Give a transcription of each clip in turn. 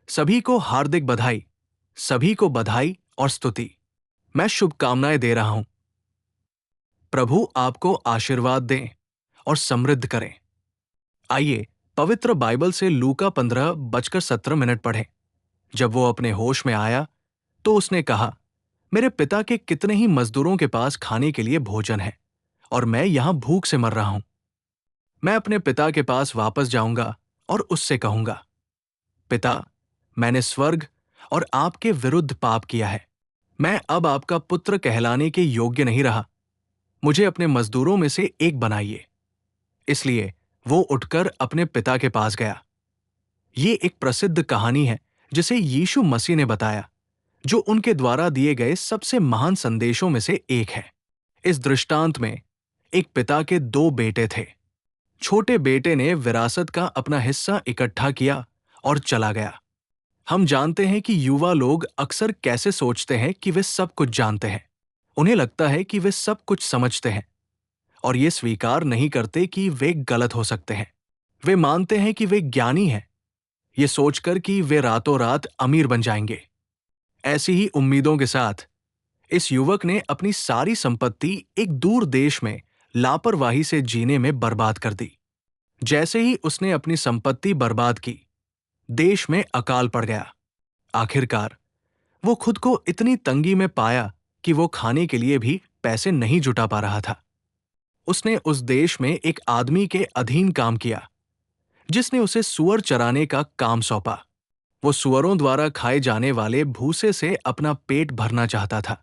सभी को हार्दिक बधाई, सभी को बधाई और स्तुति। मैं शुभकामनाएं दे रहा हूं। प्रभु आपको आशीर्वाद दें और समृद्ध करें। आइए पवित्र बाइबल से लूका 15:17 पढ़ें। जब वो अपने होश में आया तो उसने कहा, मेरे पिता के कितने ही मजदूरों के पास खाने के लिए भोजन है और मैं यहां भूख से मर रहा हूं। मैं अपने पिता के पास वापस जाऊंगा और उससे कहूंगा, पिता, मैंने स्वर्ग और आपके विरुद्ध पाप किया है। मैं अब आपका पुत्र कहलाने के योग्य नहीं रहा। मुझे अपने मजदूरों में से एक बनाइए। इसलिए वो उठकर अपने पिता के पास गया। ये एक प्रसिद्ध कहानी है जिसे यीशु मसीह ने बताया, जो उनके द्वारा दिए गए सबसे महान संदेशों में से एक है। इस दृष्टांत में एक पिता के दो बेटे थे। छोटे बेटे ने विरासत का अपना हिस्सा इकट्ठा किया और चला गया। हम जानते हैं कि युवा लोग अक्सर कैसे सोचते हैं कि वे सब कुछ जानते हैं। उन्हें लगता है कि वे सब कुछ समझते हैं और ये स्वीकार नहीं करते कि वे गलत हो सकते हैं। वे मानते हैं कि वे ज्ञानी हैं, ये सोचकर कि वे रातों रात अमीर बन जाएंगे। ऐसी ही उम्मीदों के साथ इस युवक ने अपनी सारी संपत्ति एक दूर देश में लापरवाही से जीने में बर्बाद कर दी। जैसे ही उसने अपनी संपत्ति बर्बाद की, देश में अकाल पड़ गया। आखिरकार वो खुद को इतनी तंगी में पाया कि वो खाने के लिए भी पैसे नहीं जुटा पा रहा था। उसने उस देश में एक आदमी के अधीन काम किया, जिसने उसे सूअर चराने का काम सौंपा। वो सूअरों द्वारा खाए जाने वाले भूसे से अपना पेट भरना चाहता था,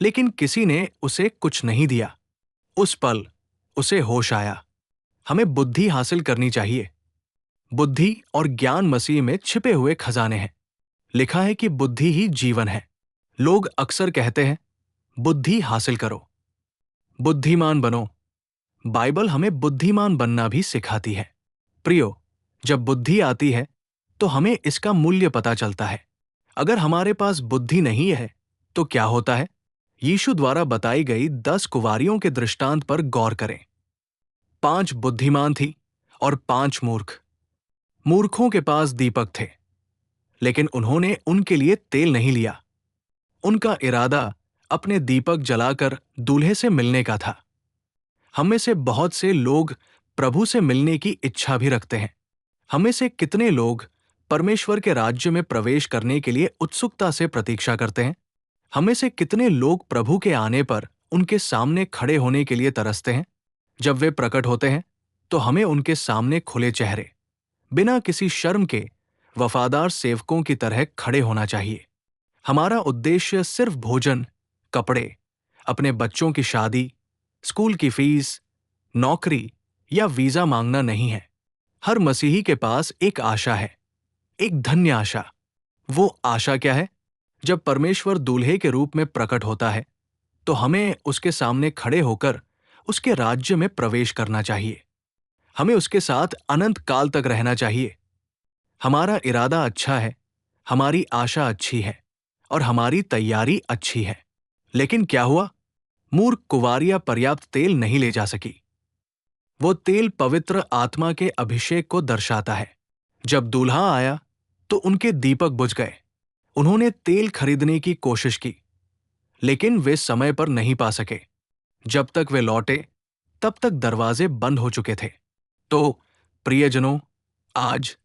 लेकिन किसी ने उसे कुछ नहीं दिया। उस पल उसे होश आया, हमें बुद्धि हासिल करनी चाहिए। बुद्धि और ज्ञान मसीह में छिपे हुए खजाने हैं। लिखा है कि बुद्धि ही जीवन है। लोग अक्सर कहते हैं, बुद्धि हासिल करो, बुद्धिमान बनो। बाइबल हमें बुद्धिमान बनना भी सिखाती है। प्रियो, जब बुद्धि आती है तो हमें इसका मूल्य पता चलता है। अगर हमारे पास बुद्धि नहीं है तो क्या होता है? यीशु द्वारा बताई गई 10 कुंवारियों के दृष्टांत पर गौर करें। 5 बुद्धिमान थी और 5 मूर्ख। मूर्खों के पास दीपक थे, लेकिन उन्होंने उनके लिए तेल नहीं लिया। उनका इरादा अपने दीपक जलाकर दूल्हे से मिलने का था। हम में से बहुत से लोग प्रभु से मिलने की इच्छा भी रखते हैं। हम में से कितने लोग परमेश्वर के राज्य में प्रवेश करने के लिए उत्सुकता से प्रतीक्षा करते हैं? हम में से कितने लोग प्रभु के आने पर उनके सामने खड़े होने के लिए तरसते हैं? जब वे प्रकट होते हैं तो हमें उनके सामने खुले चेहरे, बिना किसी शर्म के वफादार सेवकों की तरह खड़े होना चाहिए। हमारा उद्देश्य सिर्फ भोजन, कपड़े, अपने बच्चों की शादी, स्कूल की फीस, नौकरी या वीजा मांगना नहीं है। हर मसीही के पास एक आशा है, एक धन्य आशा। वो आशा क्या है? जब परमेश्वर दूल्हे के रूप में प्रकट होता है तो हमें उसके सामने खड़े होकर उसके राज्य में प्रवेश करना चाहिए। हमें उसके साथ अनंत काल तक रहना चाहिए। हमारा इरादा अच्छा है, हमारी आशा अच्छी है और हमारी तैयारी अच्छी है। लेकिन क्या हुआ? मूर्ख कुंवारियां पर्याप्त तेल नहीं ले जा सकी। वो तेल पवित्र आत्मा के अभिषेक को दर्शाता है। जब दूल्हा आया तो उनके दीपक बुझ गए। उन्होंने तेल खरीदने की कोशिश की, लेकिन वे समय पर नहीं पा सके। जब तक वे लौटे तब तक दरवाजे बंद हो चुके थे। तो प्रियजनों, आज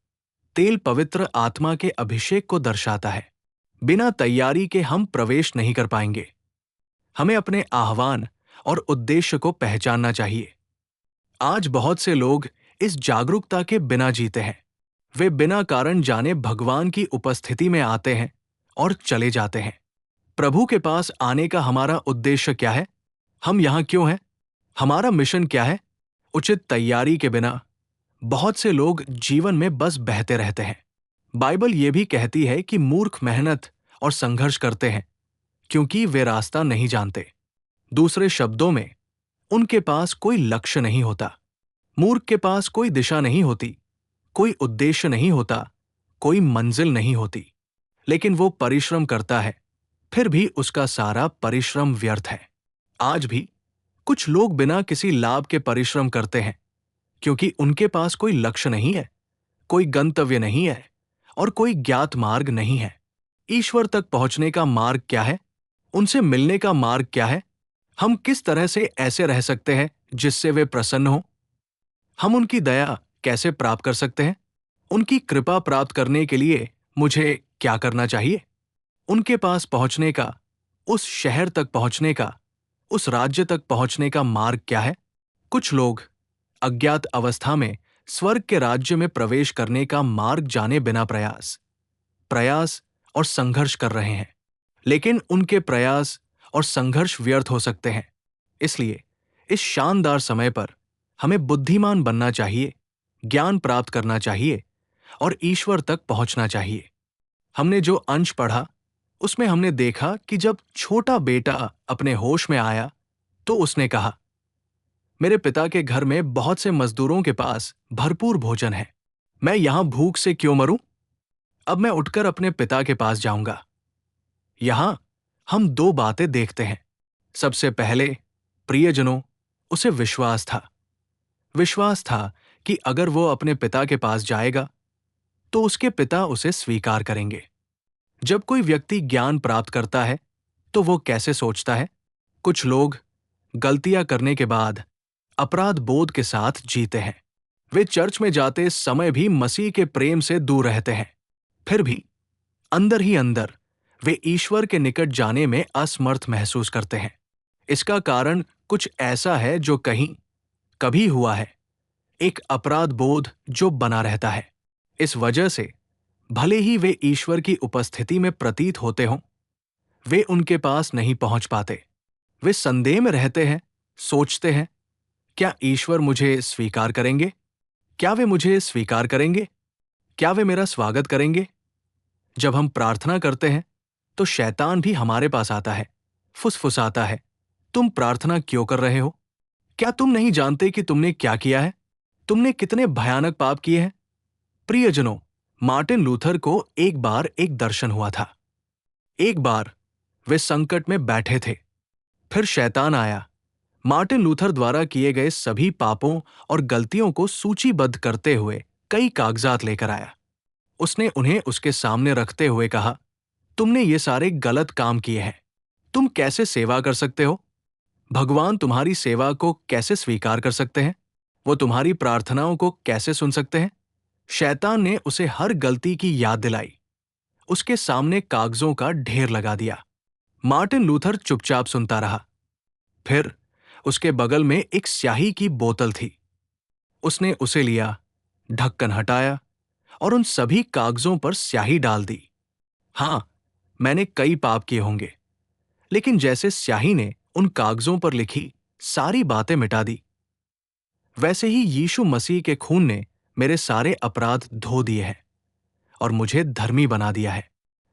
तेल पवित्र आत्मा के अभिषेक को दर्शाता है। बिना तैयारी के हम प्रवेश नहीं कर पाएंगे। हमें अपने आह्वान और उद्देश्य को पहचानना चाहिए। आज बहुत से लोग इस जागरूकता के बिना जीते हैं। वे बिना कारण जाने भगवान की उपस्थिति में आते हैं और चले जाते हैं। प्रभु के पास आने का हमारा उद्देश्य क्या है? हम यहाँ क्यों हैं? हमारा मिशन क्या है? उचित तैयारी के बिना बहुत से लोग जीवन में बस बहते रहते हैं। बाइबल ये भी कहती है कि मूर्ख मेहनत और संघर्ष करते हैं क्योंकि वे रास्ता नहीं जानते। दूसरे शब्दों में, उनके पास कोई लक्ष्य नहीं होता। मूर्ख के पास कोई दिशा नहीं होती, कोई उद्देश्य नहीं होता, कोई मंजिल नहीं होती। लेकिन वो परिश्रम करता है, फिर भी उसका सारा परिश्रम व्यर्थ है। आज भी कुछ लोग बिना किसी लाभ के परिश्रम करते हैं क्योंकि उनके पास कोई लक्ष्य नहीं है, कोई गंतव्य नहीं है और कोई ज्ञात मार्ग नहीं है। ईश्वर तक पहुंचने का मार्ग क्या है? उनसे मिलने का मार्ग क्या है? हम किस तरह से ऐसे रह सकते हैं जिससे वे प्रसन्न हो? हम उनकी दया कैसे प्राप्त कर सकते हैं? उनकी कृपा प्राप्त करने के लिए मुझे क्या करना चाहिए? उनके पास पहुंचने का, उस शहर तक पहुंचने का, उस राज्य तक पहुंचने का मार्ग क्या है? कुछ लोग अज्ञात अवस्था में स्वर्ग के राज्य में प्रवेश करने का मार्ग जाने बिना प्रयास प्रयास और संघर्ष कर रहे हैं, लेकिन उनके प्रयास और संघर्ष व्यर्थ हो सकते हैं। इसलिए इस शानदार समय पर हमें बुद्धिमान बनना चाहिए, ज्ञान प्राप्त करना चाहिए और ईश्वर तक पहुंचना चाहिए। हमने जो अंश पढ़ा उसमें हमने देखा कि जब छोटा बेटा अपने होश में आया तो उसने कहा, मेरे पिता के घर में बहुत से मजदूरों के पास भरपूर भोजन है, मैं यहां भूख से क्यों मरूं? अब मैं उठकर अपने पिता के पास जाऊंगा। यहां हम दो बातें देखते हैं। सबसे पहले, प्रियजनों, उसे विश्वास था कि अगर वो अपने पिता के पास जाएगा तो उसके पिता उसे स्वीकार करेंगे। जब कोई व्यक्ति ज्ञान प्राप्त करता है तो वो कैसे सोचता है? कुछ लोग गलतियां करने के बाद अपराध बोध के साथ जीते हैं। वे चर्च में जाते समय भी मसीह के प्रेम से दूर रहते हैं। फिर भी अंदर ही अंदर वे ईश्वर के निकट जाने में असमर्थ महसूस करते हैं। इसका कारण कुछ ऐसा है जो कभी हुआ है, एक अपराध बोध जो बना रहता है। इस वजह से भले ही वे ईश्वर की उपस्थिति में प्रतीत होते हों, वे उनके पास नहीं पहुंच पाते। वे संदेह में रहते हैं, सोचते हैं, क्या ईश्वर मुझे स्वीकार करेंगे? क्या वे मुझे स्वीकार करेंगे? क्या वे मेरा स्वागत करेंगे? जब हम प्रार्थना करते हैं तो शैतान भी हमारे पास आता है, फुसफुसाता है, तुम प्रार्थना क्यों कर रहे हो? क्या तुम नहीं जानते कि तुमने क्या किया है? तुमने कितने भयानक पाप किए हैं? प्रियजनों, मार्टिन लूथर को एक बार एक दर्शन हुआ था। एक बार वे संकट में बैठे थे। फिर शैतान आया, मार्टिन लूथर द्वारा किए गए सभी पापों और गलतियों को सूचीबद्ध करते हुए कई कागजात लेकर आया। उसने उन्हें उसके सामने रखते हुए कहा, तुमने ये सारे गलत काम किए हैं। तुम कैसे सेवा कर सकते हो? भगवान तुम्हारी सेवा को कैसे स्वीकार कर सकते हैं? वो तुम्हारी प्रार्थनाओं को कैसे सुन सकते हैं? शैतान ने उसे हर गलती की याद दिलाई, उसके सामने कागजों का ढेर लगा दिया। मार्टिन लूथर चुपचाप सुनता रहा। फिर उसके बगल में एक स्याही की बोतल थी। उसने उसे लिया, ढक्कन हटाया और उन सभी कागजों पर स्याही डाल दी। हां, मैंने कई पाप किए होंगे, लेकिन जैसे स्याही ने उन कागजों पर लिखी सारी बातें मिटा दी, वैसे ही यीशु मसीह के खून ने मेरे सारे अपराध धो दिए हैं और मुझे धर्मी बना दिया है।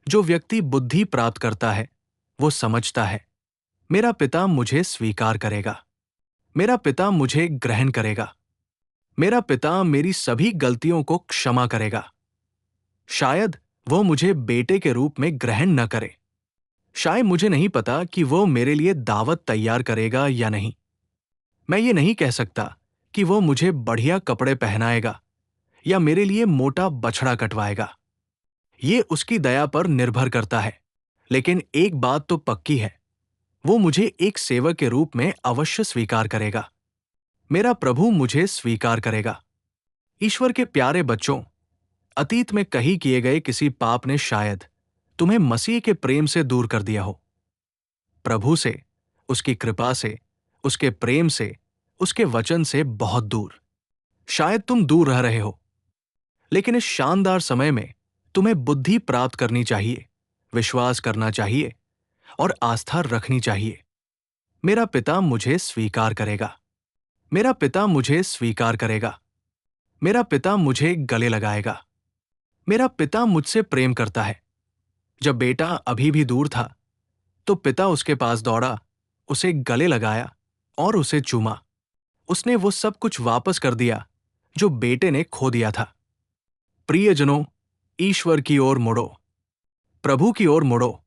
जो व्यक्ति बुद्धि प्राप्त करता है वो समझता है, मेरा पिता मुझे स्वीकार करेगा, मेरा पिता मुझे ग्रहण करेगा, मेरा पिता मेरी सभी गलतियों को क्षमा करेगा। शायद वो मुझे बेटे के रूप में ग्रहण न करे, शायद मुझे नहीं पता कि वो मेरे लिए दावत तैयार करेगा या नहीं। मैं ये नहीं कह सकता कि वो मुझे बढ़िया कपड़े पहनाएगा या मेरे लिए मोटा बछड़ा कटवाएगा। ये उसकी दया पर निर्भर करता है, लेकिन एक बात तो पक्की है, वो मुझे एक सेवक के रूप में अवश्य स्वीकार करेगा। मेरा प्रभु मुझे स्वीकार करेगा। ईश्वर के प्यारे बच्चों, अतीत में कहीं किए गए किसी पाप ने शायद तुम्हें मसीह के प्रेम से दूर कर दिया हो। प्रभु से, उसकी कृपा से, उसके प्रेम से, उसके वचन से बहुत दूर। शायद तुम दूर रह रहे हो, लेकिन इस शानदार समय में तुम्हें बुद्धि प्राप्त करनी चाहिए, विश्वास करना चाहिए और आस्था रखनी चाहिए। मेरा पिता मुझे स्वीकार करेगा, मेरा पिता मुझे स्वीकार करेगा, मेरा पिता मुझे गले लगाएगा, मेरा पिता मुझसे प्रेम करता है। जब बेटा अभी भी दूर था तो पिता उसके पास दौड़ा, उसे गले लगाया और उसे चूमा। उसने वो सब कुछ वापस कर दिया जो बेटे ने खो दिया था। प्रियजनों, ईश्वर की ओर मुड़ो, प्रभु की ओर मुड़ो,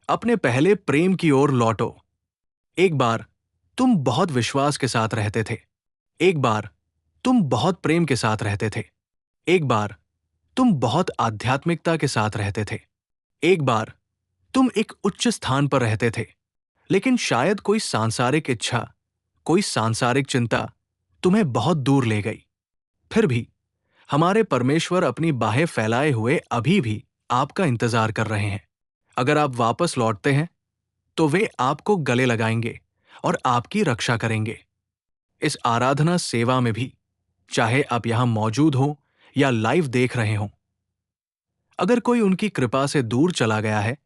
अपने पहले प्रेम की ओर लौटो। एक बार तुम बहुत विश्वास के साथ रहते थे, एक बार तुम बहुत प्रेम के साथ रहते थे, एक बार तुम बहुत आध्यात्मिकता के साथ रहते थे। एक बार तुम एक उच्च स्थान पर रहते थे, लेकिन शायद कोई सांसारिक इच्छा, कोई सांसारिक चिंता तुम्हें बहुत दूर ले गई। फिर भी हमारे परमेश्वर अपनी बाहें फैलाए हुए अभी भी आपका इंतजार कर रहे हैं। अगर आप वापस लौटते हैं तो वे आपको गले लगाएंगे और आपकी रक्षा करेंगे। इस आराधना सेवा में भी, चाहे आप यहां मौजूद हो या लाइव देख रहे हो, अगर कोई उनकी कृपा से दूर चला गया है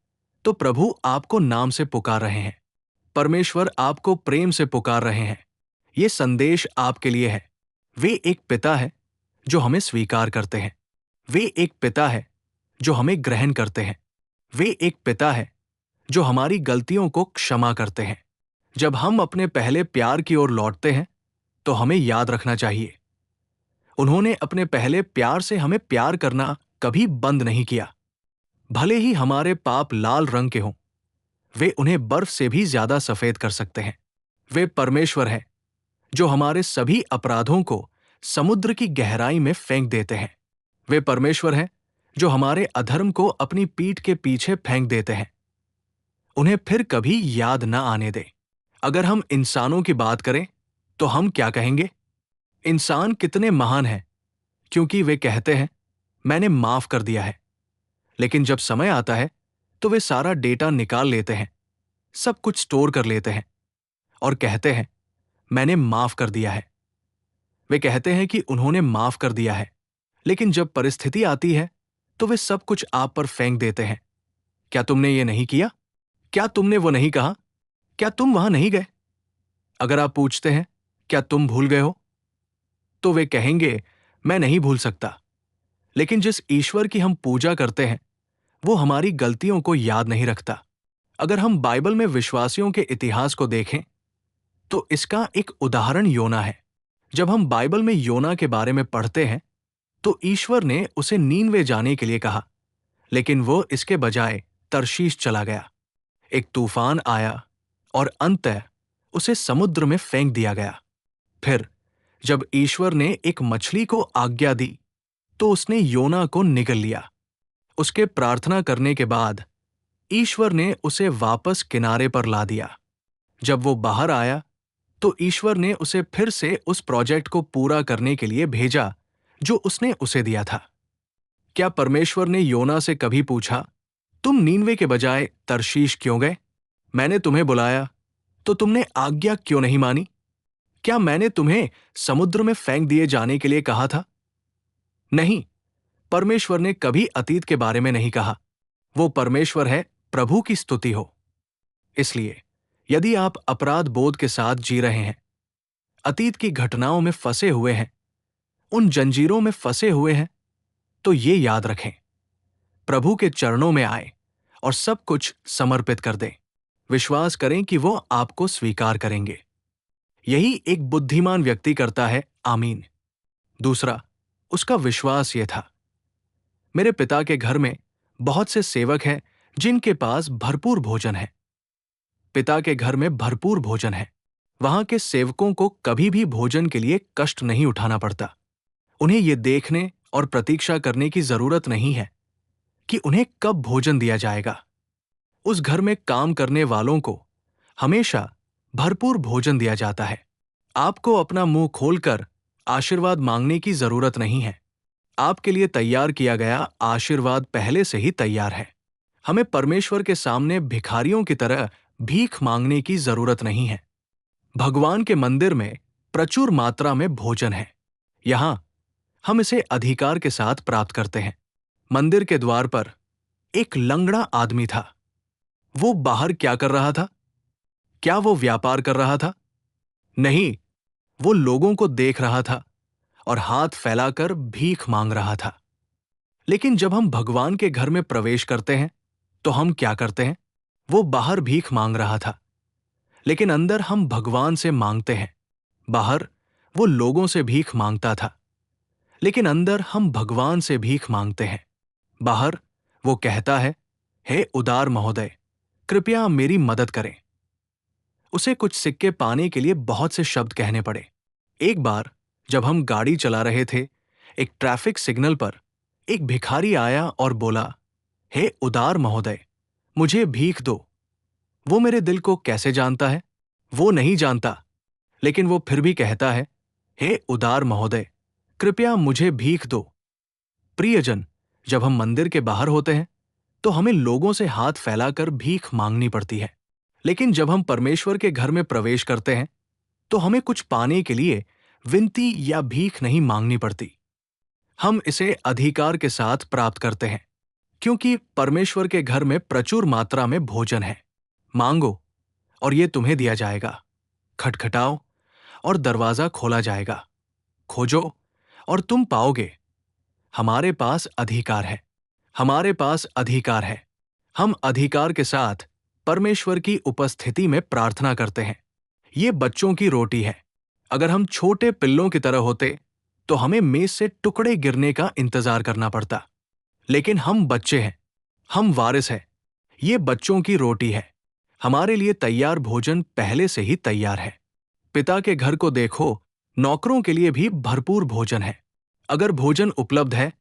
तो प्रभु आपको नाम से पुकार रहे हैं। परमेश्वर आपको प्रेम से पुकार रहे हैं। ये संदेश आपके लिए है। वे एक पिता है जो हमें स्वीकार करते हैं। वे एक पिता है जो हमें ग्रहण करते हैं। वे एक पिता है जो हमारी गलतियों को क्षमा करते हैं। जब हम अपने पहले प्यार की ओर लौटते हैं तो हमें याद रखना चाहिए, उन्होंने अपने पहले प्यार से हमें प्यार करना कभी बंद नहीं किया। भले ही हमारे पाप लाल रंग के हों, वे उन्हें बर्फ से भी ज्यादा सफेद कर सकते हैं। वे परमेश्वर हैं जो हमारे सभी अपराधों को समुद्र की गहराई में फेंक देते हैं। वे परमेश्वर हैं जो हमारे अधर्म को अपनी पीठ के पीछे फेंक देते हैं, उन्हें फिर कभी याद न आने दें। अगर हम इंसानों की बात करें तो हम क्या कहेंगे? इंसान कितने महान हैं क्योंकि वे कहते हैं मैंने माफ कर दिया है। लेकिन जब समय आता है तो वे सारा डेटा निकाल लेते हैं, सब कुछ स्टोर कर लेते हैं और कहते हैं मैंने माफ कर दिया है। वे कहते हैं कि उन्होंने माफ कर दिया है, लेकिन जब परिस्थिति आती है तो वे सब कुछ आप पर फेंक देते हैं। क्या तुमने ये नहीं किया? क्या तुमने वो नहीं कहा? क्या तुम वहां नहीं गए? अगर आप पूछते हैं क्या तुम भूल गए हो, तो वे कहेंगे मैं नहीं भूल सकता। लेकिन जिस ईश्वर की हम पूजा करते हैं वो हमारी गलतियों को याद नहीं रखता। अगर हम बाइबल में विश्वासियों के इतिहास को देखें तो इसका एक उदाहरण योना है। जब हम बाइबल में योना के बारे में पढ़ते हैं तो ईश्वर ने उसे नीनवे जाने के लिए कहा, लेकिन वो इसके बजाय तरशीश चला गया। एक तूफान आया और अंततः उसे समुद्र में फेंक दिया गया। फिर जब ईश्वर ने एक मछली को आज्ञा दी तो उसने योना को निगल लिया। उसके प्रार्थना करने के बाद ईश्वर ने उसे वापस किनारे पर ला दिया। जब वो बाहर आया तो ईश्वर ने उसे फिर से उस प्रोजेक्ट को पूरा करने के लिए भेजा जो उसने उसे दिया था। क्या परमेश्वर ने योना से कभी पूछा तुम नीनवे के बजाय तरशीश क्यों गए? मैंने तुम्हें बुलाया तो तुमने आज्ञा क्यों नहीं मानी? क्या मैंने तुम्हें समुद्र में फेंक दिए जाने के लिए कहा था? नहीं, परमेश्वर ने कभी अतीत के बारे में नहीं कहा। वो परमेश्वर है, प्रभु की स्तुति हो। इसलिए यदि आप अपराध बोध के साथ जी रहे हैं, अतीत की घटनाओं में फंसे हुए हैं, उन जंजीरों में फंसे हुए हैं, तो ये याद रखें, प्रभु के चरणों में आए और सब कुछ समर्पित कर दें। विश्वास करें कि वो आपको स्वीकार करेंगे। यही एक बुद्धिमान व्यक्ति करता है। आमीन। दूसरा, उसका विश्वास ये था, मेरे पिता के घर में बहुत से सेवक हैं जिनके पास भरपूर भोजन है। पिता के घर में भरपूर भोजन है। वहां के सेवकों को कभी भी भोजन के लिए कष्ट नहीं उठाना पड़ता। उन्हें ये देखने और प्रतीक्षा करने की जरूरत नहीं है कि उन्हें कब भोजन दिया जाएगा। उस घर में काम करने वालों को हमेशा भरपूर भोजन दिया जाता है। आपको अपना मुंह खोलकर आशीर्वाद मांगने की जरूरत नहीं है। आपके लिए तैयार किया गया आशीर्वाद पहले से ही तैयार है। हमें परमेश्वर के सामने भिखारियों की तरह भीख मांगने की जरूरत नहीं है। भगवान के मंदिर में प्रचुर मात्रा में भोजन है। यहां हम इसे अधिकार के साथ प्राप्त करते हैं। मंदिर के द्वार पर एक लंगड़ा आदमी था। वो बाहर क्या कर रहा था? क्या वो व्यापार कर रहा था? नहीं, वो लोगों को देख रहा था और हाथ फैलाकर भीख मांग रहा था। लेकिन जब हम भगवान के घर में प्रवेश करते हैं तो हम क्या करते हैं? वो बाहर भीख मांग रहा था, लेकिन अंदर हम भगवान से मांगते हैं। बाहर वो लोगों से भीख मांगता था, लेकिन अंदर हम भगवान से भीख मांगते हैं। बाहर वो कहता है, हे उदार महोदय, कृपया मेरी मदद करें। उसे कुछ सिक्के पाने के लिए बहुत से शब्द कहने पड़े। एक बार जब हम गाड़ी चला रहे थे, एक ट्रैफिक सिग्नल पर एक भिखारी आया और बोला, हे उदार महोदय, मुझे भीख दो। वो मेरे दिल को कैसे जानता है? वो नहीं जानता, लेकिन वो फिर भी कहता है, हे उदार महोदय, कृपया मुझे भीख दो। प्रियजन, जब हम मंदिर के बाहर होते हैं तो हमें लोगों से हाथ फैलाकर भीख मांगनी पड़ती है, लेकिन जब हम परमेश्वर के घर में प्रवेश करते हैं तो हमें कुछ पाने के लिए विनती या भीख नहीं मांगनी पड़ती। हम इसे अधिकार के साथ प्राप्त करते हैं, क्योंकि परमेश्वर के घर में प्रचुर मात्रा में भोजन है। मांगो और ये तुम्हें दिया जाएगा, खटखटाओ और दरवाजा खोला जाएगा, खोजो और तुम पाओगे। हमारे पास अधिकार है, हमारे पास अधिकार है। हम अधिकार के साथ परमेश्वर की उपस्थिति में प्रार्थना करते हैं। ये बच्चों की रोटी है। अगर हम छोटे पिल्लों की तरह होते तो हमें मेज से टुकड़े गिरने का इंतजार करना पड़ता, लेकिन हम बच्चे हैं, हम वारिस हैं। ये बच्चों की रोटी है। हमारे लिए तैयार भोजन पहले से ही तैयार है। पिता के घर को देखो, नौकरों के लिए भी भरपूर भोजन है। अगर भोजन उपलब्ध है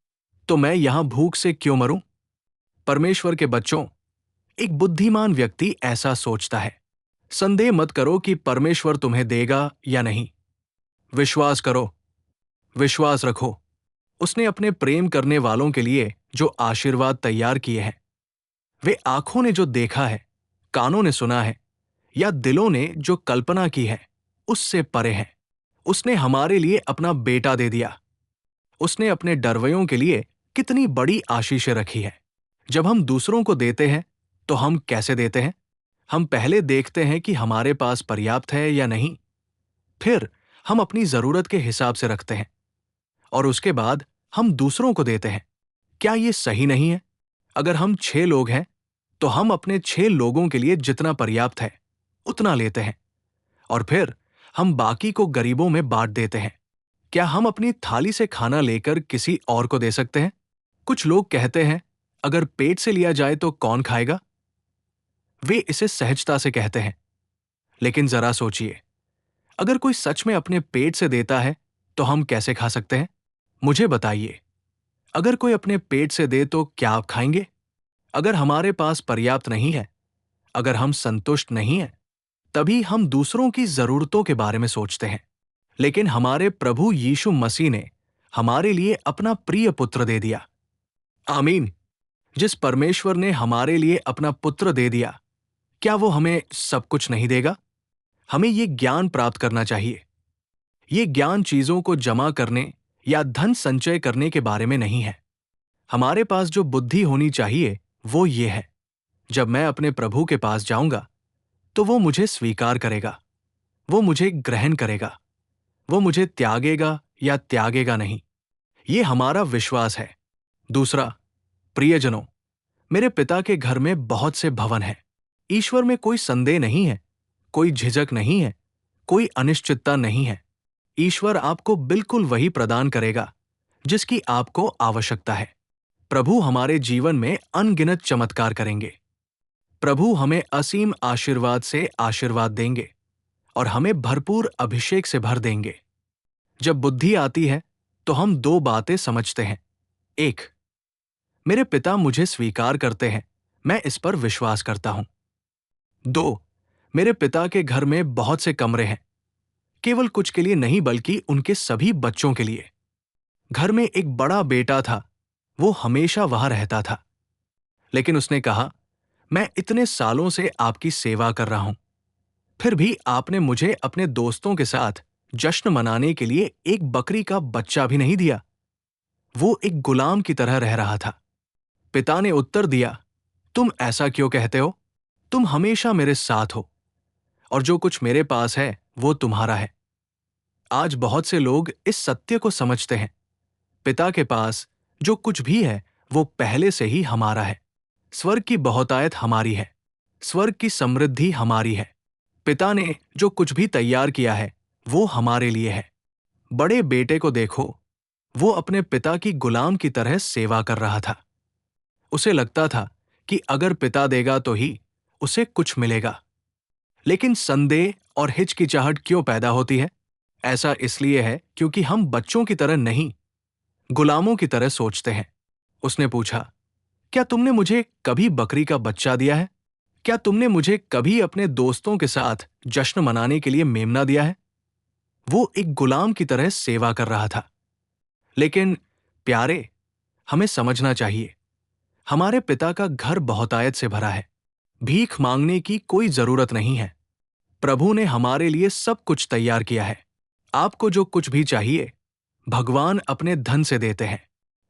तो मैं यहां भूख से क्यों मरूं? परमेश्वर के बच्चों, एक बुद्धिमान व्यक्ति ऐसा सोचता है। संदेह मत करो कि परमेश्वर तुम्हें देगा या नहीं। विश्वास करो, विश्वास रखो। उसने अपने प्रेम करने वालों के लिए जो आशीर्वाद तैयार किए हैं, वे आंखों ने जो देखा है, कानों ने सुना है या दिलों ने जो कल्पना की है, उससे परे हैं। उसने हमारे लिए अपना बेटा दे दिया। उसने अपने डरवयों के लिए कितनी बड़ी आशीषें रखी है। जब हम दूसरों को देते हैं तो हम कैसे देते हैं? हम पहले देखते हैं कि हमारे पास पर्याप्त है या नहीं, फिर हम अपनी जरूरत के हिसाब से रखते हैं और उसके बाद हम दूसरों को देते हैं। क्या ये सही नहीं है? अगर हम 6 लोग हैं तो हम अपने 6 लोगों के लिए जितना पर्याप्त है उतना लेते हैं और फिर हम बाकी को गरीबों में बांट देते हैं। क्या हम अपनी थाली से खाना लेकर किसी और को दे सकते हैं? कुछ लोग कहते हैं, अगर पेट से लिया जाए तो कौन खाएगा? वे इसे सहजता से कहते हैं, लेकिन जरा सोचिए, अगर कोई सच में अपने पेट से देता है तो हम कैसे खा सकते हैं? मुझे बताइए, अगर कोई अपने पेट से दे तो क्या आप खाएंगे? अगर हमारे पास पर्याप्त नहीं है, अगर हम संतुष्ट नहीं हैं, तभी हम दूसरों की जरूरतों के बारे में सोचते हैं। लेकिन हमारे प्रभु यीशु मसीह ने हमारे लिए अपना प्रिय पुत्र दे दिया। आमीन। जिस परमेश्वर ने हमारे लिए अपना पुत्र दे दिया, क्या वो हमें सब कुछ नहीं देगा? हमें ये ज्ञान प्राप्त करना चाहिए। ये ज्ञान चीजों को जमा करने या धन संचय करने के बारे में नहीं है। हमारे पास जो बुद्धि होनी चाहिए वो ये है, जब मैं अपने प्रभु के पास जाऊंगा तो वो मुझे स्वीकार करेगा, वो मुझे ग्रहण करेगा, वो मुझे त्यागेगा या त्यागेगा नहीं। ये हमारा विश्वास है। दूसरा, प्रियजनों, मेरे पिता के घर में बहुत से भवन हैं। ईश्वर में कोई संदेह नहीं है, कोई झिझक नहीं है, कोई अनिश्चितता नहीं है। ईश्वर आपको बिल्कुल वही प्रदान करेगा जिसकी आपको आवश्यकता है। प्रभु हमारे जीवन में अनगिनत चमत्कार करेंगे। प्रभु हमें असीम आशीर्वाद से आशीर्वाद देंगे और हमें भरपूर अभिषेक से भर देंगे। जब बुद्धि आती है तो हम 2 बातें समझते हैं। 1, मेरे पिता मुझे स्वीकार करते हैं, मैं इस पर विश्वास करता हूं। 2, मेरे पिता के घर में बहुत से कमरे हैं, केवल कुछ के लिए नहीं बल्कि उनके सभी बच्चों के लिए। घर में एक बड़ा बेटा था, वो हमेशा वहां रहता था, लेकिन उसने कहा, मैं इतने सालों से आपकी सेवा कर रहा हूं, फिर भी आपने मुझे अपने दोस्तों के साथ जश्न मनाने के लिए एक बकरी का बच्चा भी नहीं दिया। वो एक गुलाम की तरह रह रहा था। पिता ने उत्तर दिया, तुम ऐसा क्यों कहते हो? तुम हमेशा मेरे साथ हो और जो कुछ मेरे पास है वो तुम्हारा है। आज बहुत से लोग इस सत्य को समझते हैं, पिता के पास जो कुछ भी है वो पहले से ही हमारा है। स्वर्ग की बहुतायत हमारी है, स्वर्ग की समृद्धि हमारी है। पिता ने जो कुछ भी तैयार किया है वो हमारे लिए है। बड़े बेटे को देखो, वो अपने पिता की गुलाम की तरह सेवा कर रहा था। उसे लगता था कि अगर पिता देगा तो ही उसे कुछ मिलेगा। लेकिन संदेह और हिचकिचाहट क्यों पैदा होती है? ऐसा इसलिए है क्योंकि हम बच्चों की तरह नहीं, गुलामों की तरह सोचते हैं। उसने पूछा, क्या तुमने मुझे कभी बकरी का बच्चा दिया है? क्या तुमने मुझे कभी अपने दोस्तों के साथ जश्न मनाने के लिए मेमना दिया है? वो एक गुलाम की तरह सेवा कर रहा था। लेकिन प्यारे, हमें समझना चाहिए, हमारे पिता का घर बहुतायत से भरा है। भीख मांगने की कोई जरूरत नहीं है। प्रभु ने हमारे लिए सब कुछ तैयार किया है। आपको जो कुछ भी चाहिए, भगवान अपने धन से देते हैं।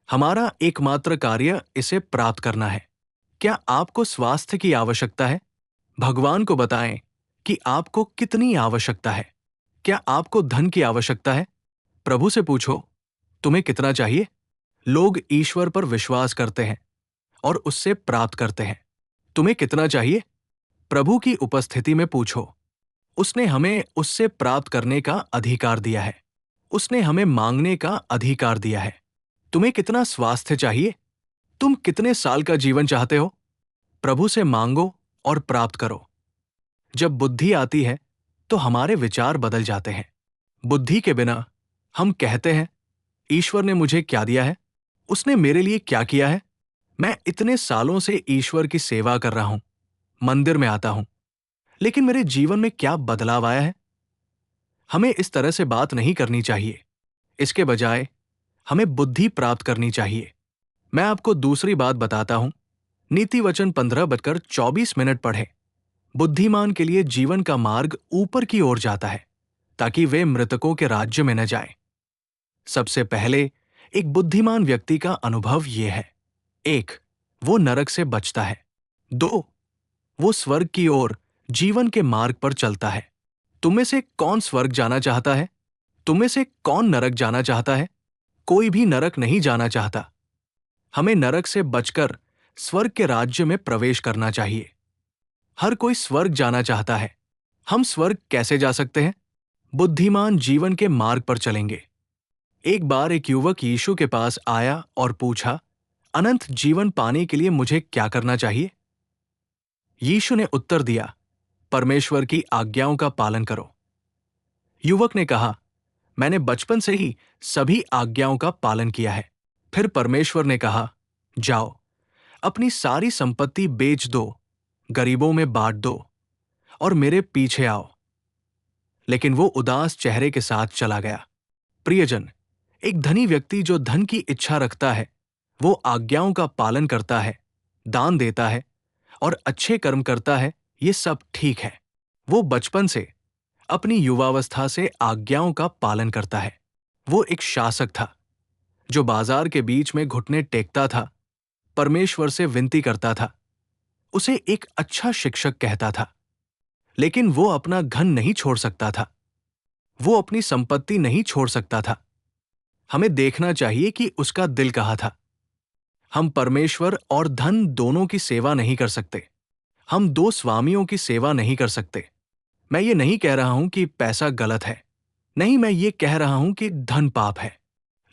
हमारा एकमात्र कार्य इसे प्राप्त करना है। क्या आपको स्वास्थ्य की आवश्यकता है? भगवान को बताएं कि आपको कितनी आवश्यकता है। क्या आपको धन की आवश्यकता है? प्रभु से पूछो, तुम्हें कितना चाहिए? लोग ईश्वर पर विश्वास करते हैं और उससे प्राप्त करते हैं। तुम्हें कितना चाहिए? प्रभु की उपस्थिति में पूछो। उसने हमें उससे प्राप्त करने का अधिकार दिया है। उसने हमें मांगने का अधिकार दिया है। तुम्हें कितना स्वास्थ्य चाहिए? तुम कितने साल का जीवन चाहते हो? प्रभु से मांगो और प्राप्त करो। जब बुद्धि आती है तो हमारे विचार बदल जाते हैं। बुद्धि के बिना हम कहते हैं, ईश्वर ने मुझे क्या दिया है? उसने मेरे लिए क्या किया है? मैं इतने सालों से ईश्वर की सेवा कर रहा हूं, मंदिर में आता हूं, लेकिन मेरे जीवन में क्या बदलाव आया है? हमें इस तरह से बात नहीं करनी चाहिए। इसके बजाय हमें बुद्धि प्राप्त करनी चाहिए। मैं आपको दूसरी बात बताता हूं। नीति वचन 15:24 पढ़े। बुद्धिमान के लिए जीवन का मार्ग ऊपर की ओर जाता है, ताकि वे मृतकों के राज्य में न जाएं। सबसे पहले एक बुद्धिमान व्यक्ति का अनुभव यह है: 1. वो नरक से बचता है। 2. वो स्वर्ग की ओर जीवन के मार्ग पर चलता है। तुम में से कौन स्वर्ग जाना चाहता है? तुम में से कौन नरक जाना चाहता है? कोई भी नरक नहीं जाना चाहता। हमें नरक से बचकर स्वर्ग के राज्य में प्रवेश करना चाहिए। हर कोई स्वर्ग जाना चाहता है। हम स्वर्ग कैसे जा सकते हैं? बुद्धिमान जीवन के मार्ग पर चलेंगे। एक बार एक युवक यीशु के पास आया और पूछा, अनंत जीवन पाने के लिए मुझे क्या करना चाहिए? यीशु ने उत्तर दिया, परमेश्वर की आज्ञाओं का पालन करो। युवक ने कहा, मैंने बचपन से ही सभी आज्ञाओं का पालन किया है। फिर परमेश्वर ने कहा, जाओ, अपनी सारी संपत्ति बेच दो, गरीबों में बांट दो और मेरे पीछे आओ। लेकिन वो उदास चेहरे के साथ चला गया। प्रियजन, एक धनी व्यक्ति जो धन की इच्छा रखता है, वो आज्ञाओं का पालन करता है, दान देता है और अच्छे कर्म करता है, ये सब ठीक है। वो बचपन से, अपनी युवावस्था से आज्ञाओं का पालन करता है। वो एक शासक था जो बाजार के बीच में घुटने टेकता था, परमेश्वर से विनती करता था, उसे एक अच्छा शिक्षक कहता था। लेकिन वो अपना धन नहीं छोड़ सकता था। वो अपनी संपत्ति नहीं छोड़ सकता था। हमें देखना चाहिए कि उसका दिल कहाँ था। हम परमेश्वर और धन दोनों की सेवा नहीं कर सकते। हम दो स्वामियों की सेवा नहीं कर सकते। मैं ये नहीं कह रहा हूं कि पैसा गलत है। नहीं, मैं ये कह रहा हूं कि धन पाप है।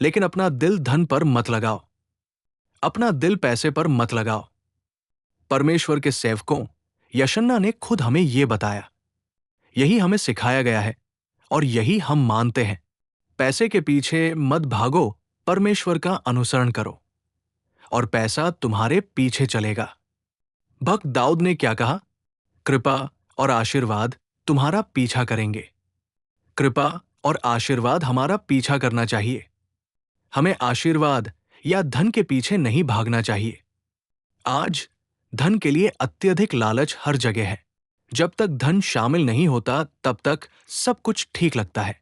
लेकिन अपना दिल धन पर मत लगाओ। अपना दिल पैसे पर मत लगाओ। परमेश्वर के सेवकों यशन्ना ने खुद हमें ये बताया। यही हमें सिखाया गया है और यही हम मानते हैं। पैसे के पीछे मत भागो, परमेश्वर का अनुसरण करो और पैसा तुम्हारे पीछे चलेगा। भक्त दाऊद ने क्या कहा? कृपा और आशीर्वाद तुम्हारा पीछा करेंगे। कृपा और आशीर्वाद हमारा पीछा करना चाहिए। हमें आशीर्वाद या धन के पीछे नहीं भागना चाहिए। आज धन के लिए अत्यधिक लालच हर जगह है। जब तक धन शामिल नहीं होता, तब तक सब कुछ ठीक लगता है।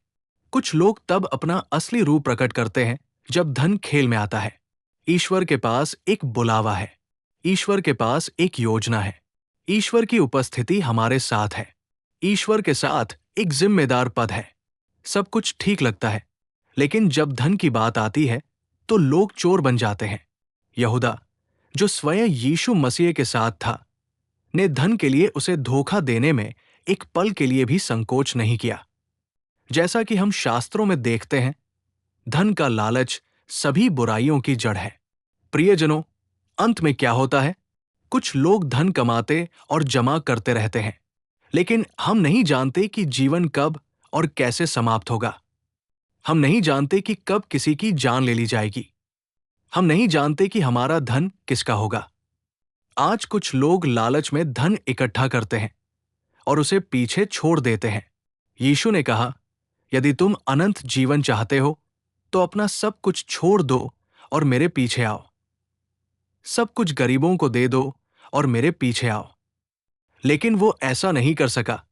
कुछ लोग तब अपना असली रूप प्रकट करते हैं जब धन खेल में आता है। ईश्वर के पास एक बुलावा है। ईश्वर के पास एक योजना है। ईश्वर की उपस्थिति हमारे साथ है। ईश्वर के साथ एक जिम्मेदार पद है। सब कुछ ठीक लगता है, लेकिन जब धन की बात आती है तो लोग चोर बन जाते हैं। यहूदा, जो स्वयं यीशु मसीह के साथ था, ने धन के लिए उसे धोखा देने में एक पल के लिए भी संकोच नहीं किया। जैसा कि हम शास्त्रों में देखते हैं, धन का लालच सभी बुराइयों की जड़ है। प्रियजनों, अंत में क्या होता है? कुछ लोग धन कमाते और जमा करते रहते हैं, लेकिन हम नहीं जानते कि जीवन कब और कैसे समाप्त होगा। हम नहीं जानते कि कब किसी की जान ले ली जाएगी। हम नहीं जानते कि हमारा धन किसका होगा। आज कुछ लोग लालच में धन इकट्ठा करते हैं और उसे पीछे छोड़ देते हैं। यीशु ने कहा, यदि तुम अनंत जीवन चाहते हो तो अपना सब कुछ छोड़ दो और मेरे पीछे आओ। सब कुछ गरीबों को दे दो और मेरे पीछे आओ। लेकिन वो ऐसा नहीं कर सका।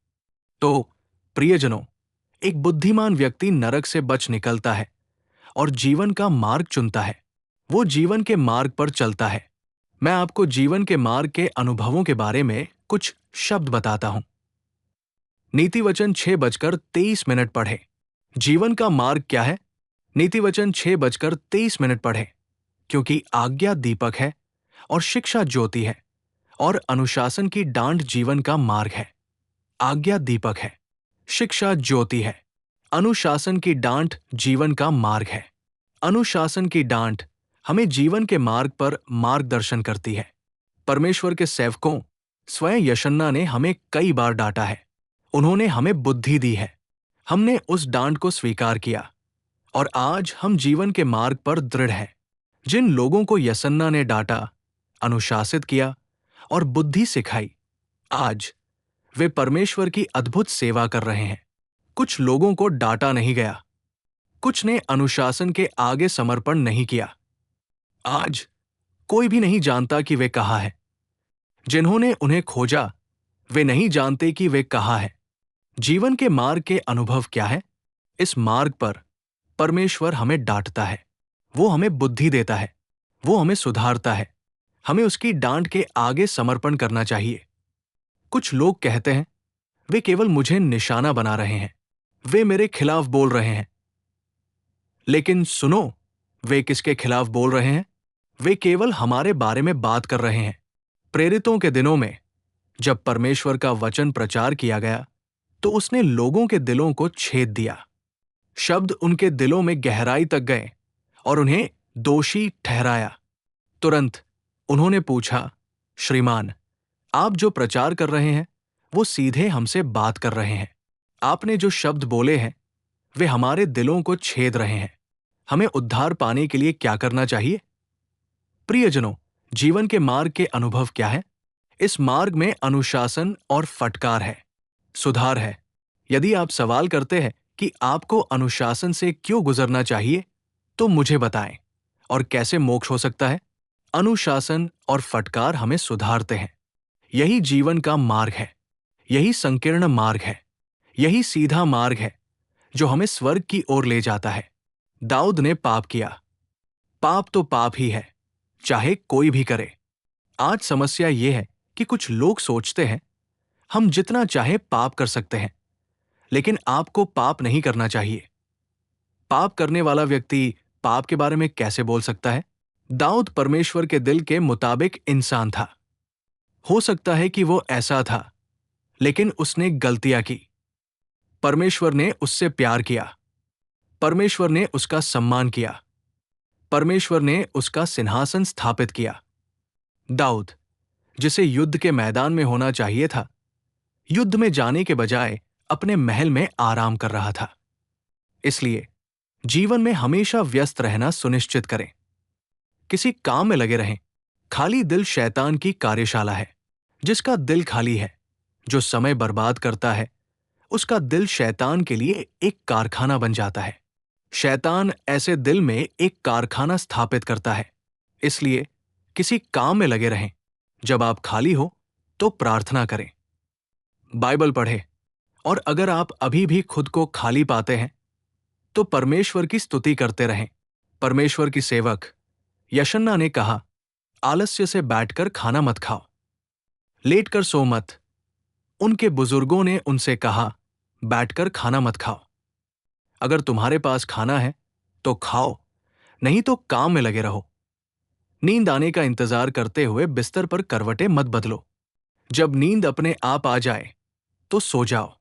तो प्रियजनों, एक बुद्धिमान व्यक्ति नरक से बच निकलता है और जीवन का मार्ग चुनता है। वो जीवन के मार्ग पर चलता है। मैं आपको जीवन के मार्ग के अनुभवों के बारे में कुछ शब्द बताता हूं। नीतिवचन 6:23 पढ़े। जीवन का मार्ग क्या है? नीतिवचन 6:23 पढ़े। क्योंकि आज्ञा दीपक है और शिक्षा ज्योति है और अनुशासन की डांट जीवन का मार्ग है। आज्ञा दीपक है, शिक्षा ज्योति है, अनुशासन की डांट जीवन का मार्ग है। अनुशासन की डांट हमें जीवन के मार्ग पर मार्गदर्शन करती है। परमेश्वर के सेवकों स्वयं यशन्ना ने हमें कई बार डांटा है। उन्होंने हमें बुद्धि दी है। हमने उस डांट को स्वीकार किया और आज हम जीवन के मार्ग पर दृढ़ हैं। जिन लोगों को यशन्ना ने डांटा, अनुशासित किया और बुद्धि सिखाई, आज वे परमेश्वर की अद्भुत सेवा कर रहे हैं। कुछ लोगों को डांटा नहीं गया, कुछ ने अनुशासन के आगे समर्पण नहीं किया। आज कोई भी नहीं जानता कि वे कहाँ हैं। जिन्होंने उन्हें खोजा, वे नहीं जानते कि वे कहाँ हैं। जीवन के मार्ग के अनुभव क्या है? इस मार्ग पर परमेश्वर हमें डांटता है, वो हमें बुद्धि देता है, वो हमें सुधारता है। हमें उसकी डांट के आगे समर्पण करना चाहिए। कुछ लोग कहते हैं, वे केवल मुझे निशाना बना रहे हैं, वे मेरे खिलाफ बोल रहे हैं। लेकिन सुनो, वे किसके खिलाफ बोल रहे हैं? वे केवल हमारे बारे में बात कर रहे हैं। प्रेरितों के दिनों में जब परमेश्वर का वचन प्रचार किया गया तो उसने लोगों के दिलों को छेद दिया। शब्द उनके दिलों में गहराई तक गए और उन्हें दोषी ठहराया। तुरंत उन्होंने पूछा, श्रीमान, आप जो प्रचार कर रहे हैं वो सीधे हमसे बात कर रहे हैं। आपने जो शब्द बोले हैं वे हमारे दिलों को छेद रहे हैं। हमें उद्धार पाने के लिए क्या करना चाहिए? प्रियजनों, जीवन के मार्ग के अनुभव क्या है? इस मार्ग में अनुशासन और फटकार है, सुधार है। यदि आप सवाल करते हैं कि आपको अनुशासन से क्यों गुजरना चाहिए, तो मुझे बताएं। और कैसे मोक्ष हो सकता है? अनुशासन और फटकार हमें सुधारते हैं। यही जीवन का मार्ग है, यही संकीर्ण मार्ग है, यही सीधा मार्ग है जो हमें स्वर्ग की ओर ले जाता है। दाऊद ने पाप किया। पाप तो पाप ही है, चाहे कोई भी करे। आज समस्या यह है कि कुछ लोग सोचते हैं हम जितना चाहे पाप कर सकते हैं, लेकिन आपको पाप नहीं करना चाहिए। पाप करने वाला व्यक्ति पाप के बारे में कैसे बोल सकता है? दाऊद परमेश्वर के दिल के मुताबिक इंसान था। हो सकता है कि वो ऐसा था, लेकिन उसने गलतियां की। परमेश्वर ने उससे प्यार किया, परमेश्वर ने उसका सम्मान किया, परमेश्वर ने उसका सिंहासन स्थापित किया। दाऊद, जिसे युद्ध के मैदान में होना चाहिए था, युद्ध में जाने के बजाय अपने महल में आराम कर रहा था। इसलिए जीवन में हमेशा व्यस्त रहना सुनिश्चित करें। किसी काम में लगे रहें। खाली दिल शैतान की कार्यशाला है। जिसका दिल खाली है, जो समय बर्बाद करता है, उसका दिल शैतान के लिए एक कारखाना बन जाता है। शैतान ऐसे दिल में एक कारखाना स्थापित करता है। इसलिए किसी काम में लगे रहें। जब आप खाली हो तो प्रार्थना करें, बाइबल पढ़ें, और अगर आप अभी भी खुद को खाली पाते हैं तो परमेश्वर की स्तुति करते रहें। परमेश्वर की सेवक यशन्ना ने कहा, आलस्य से बैठकर खाना मत खाओ, लेटकर सो मत। उनके बुजुर्गों ने उनसे कहा, बैठकर खाना मत खाओ। अगर तुम्हारे पास खाना है तो खाओ, नहीं तो काम में लगे रहो। नींद आने का इंतजार करते हुए बिस्तर पर करवटें मत बदलो। जब नींद अपने आप आ जाए तो सो जाओ।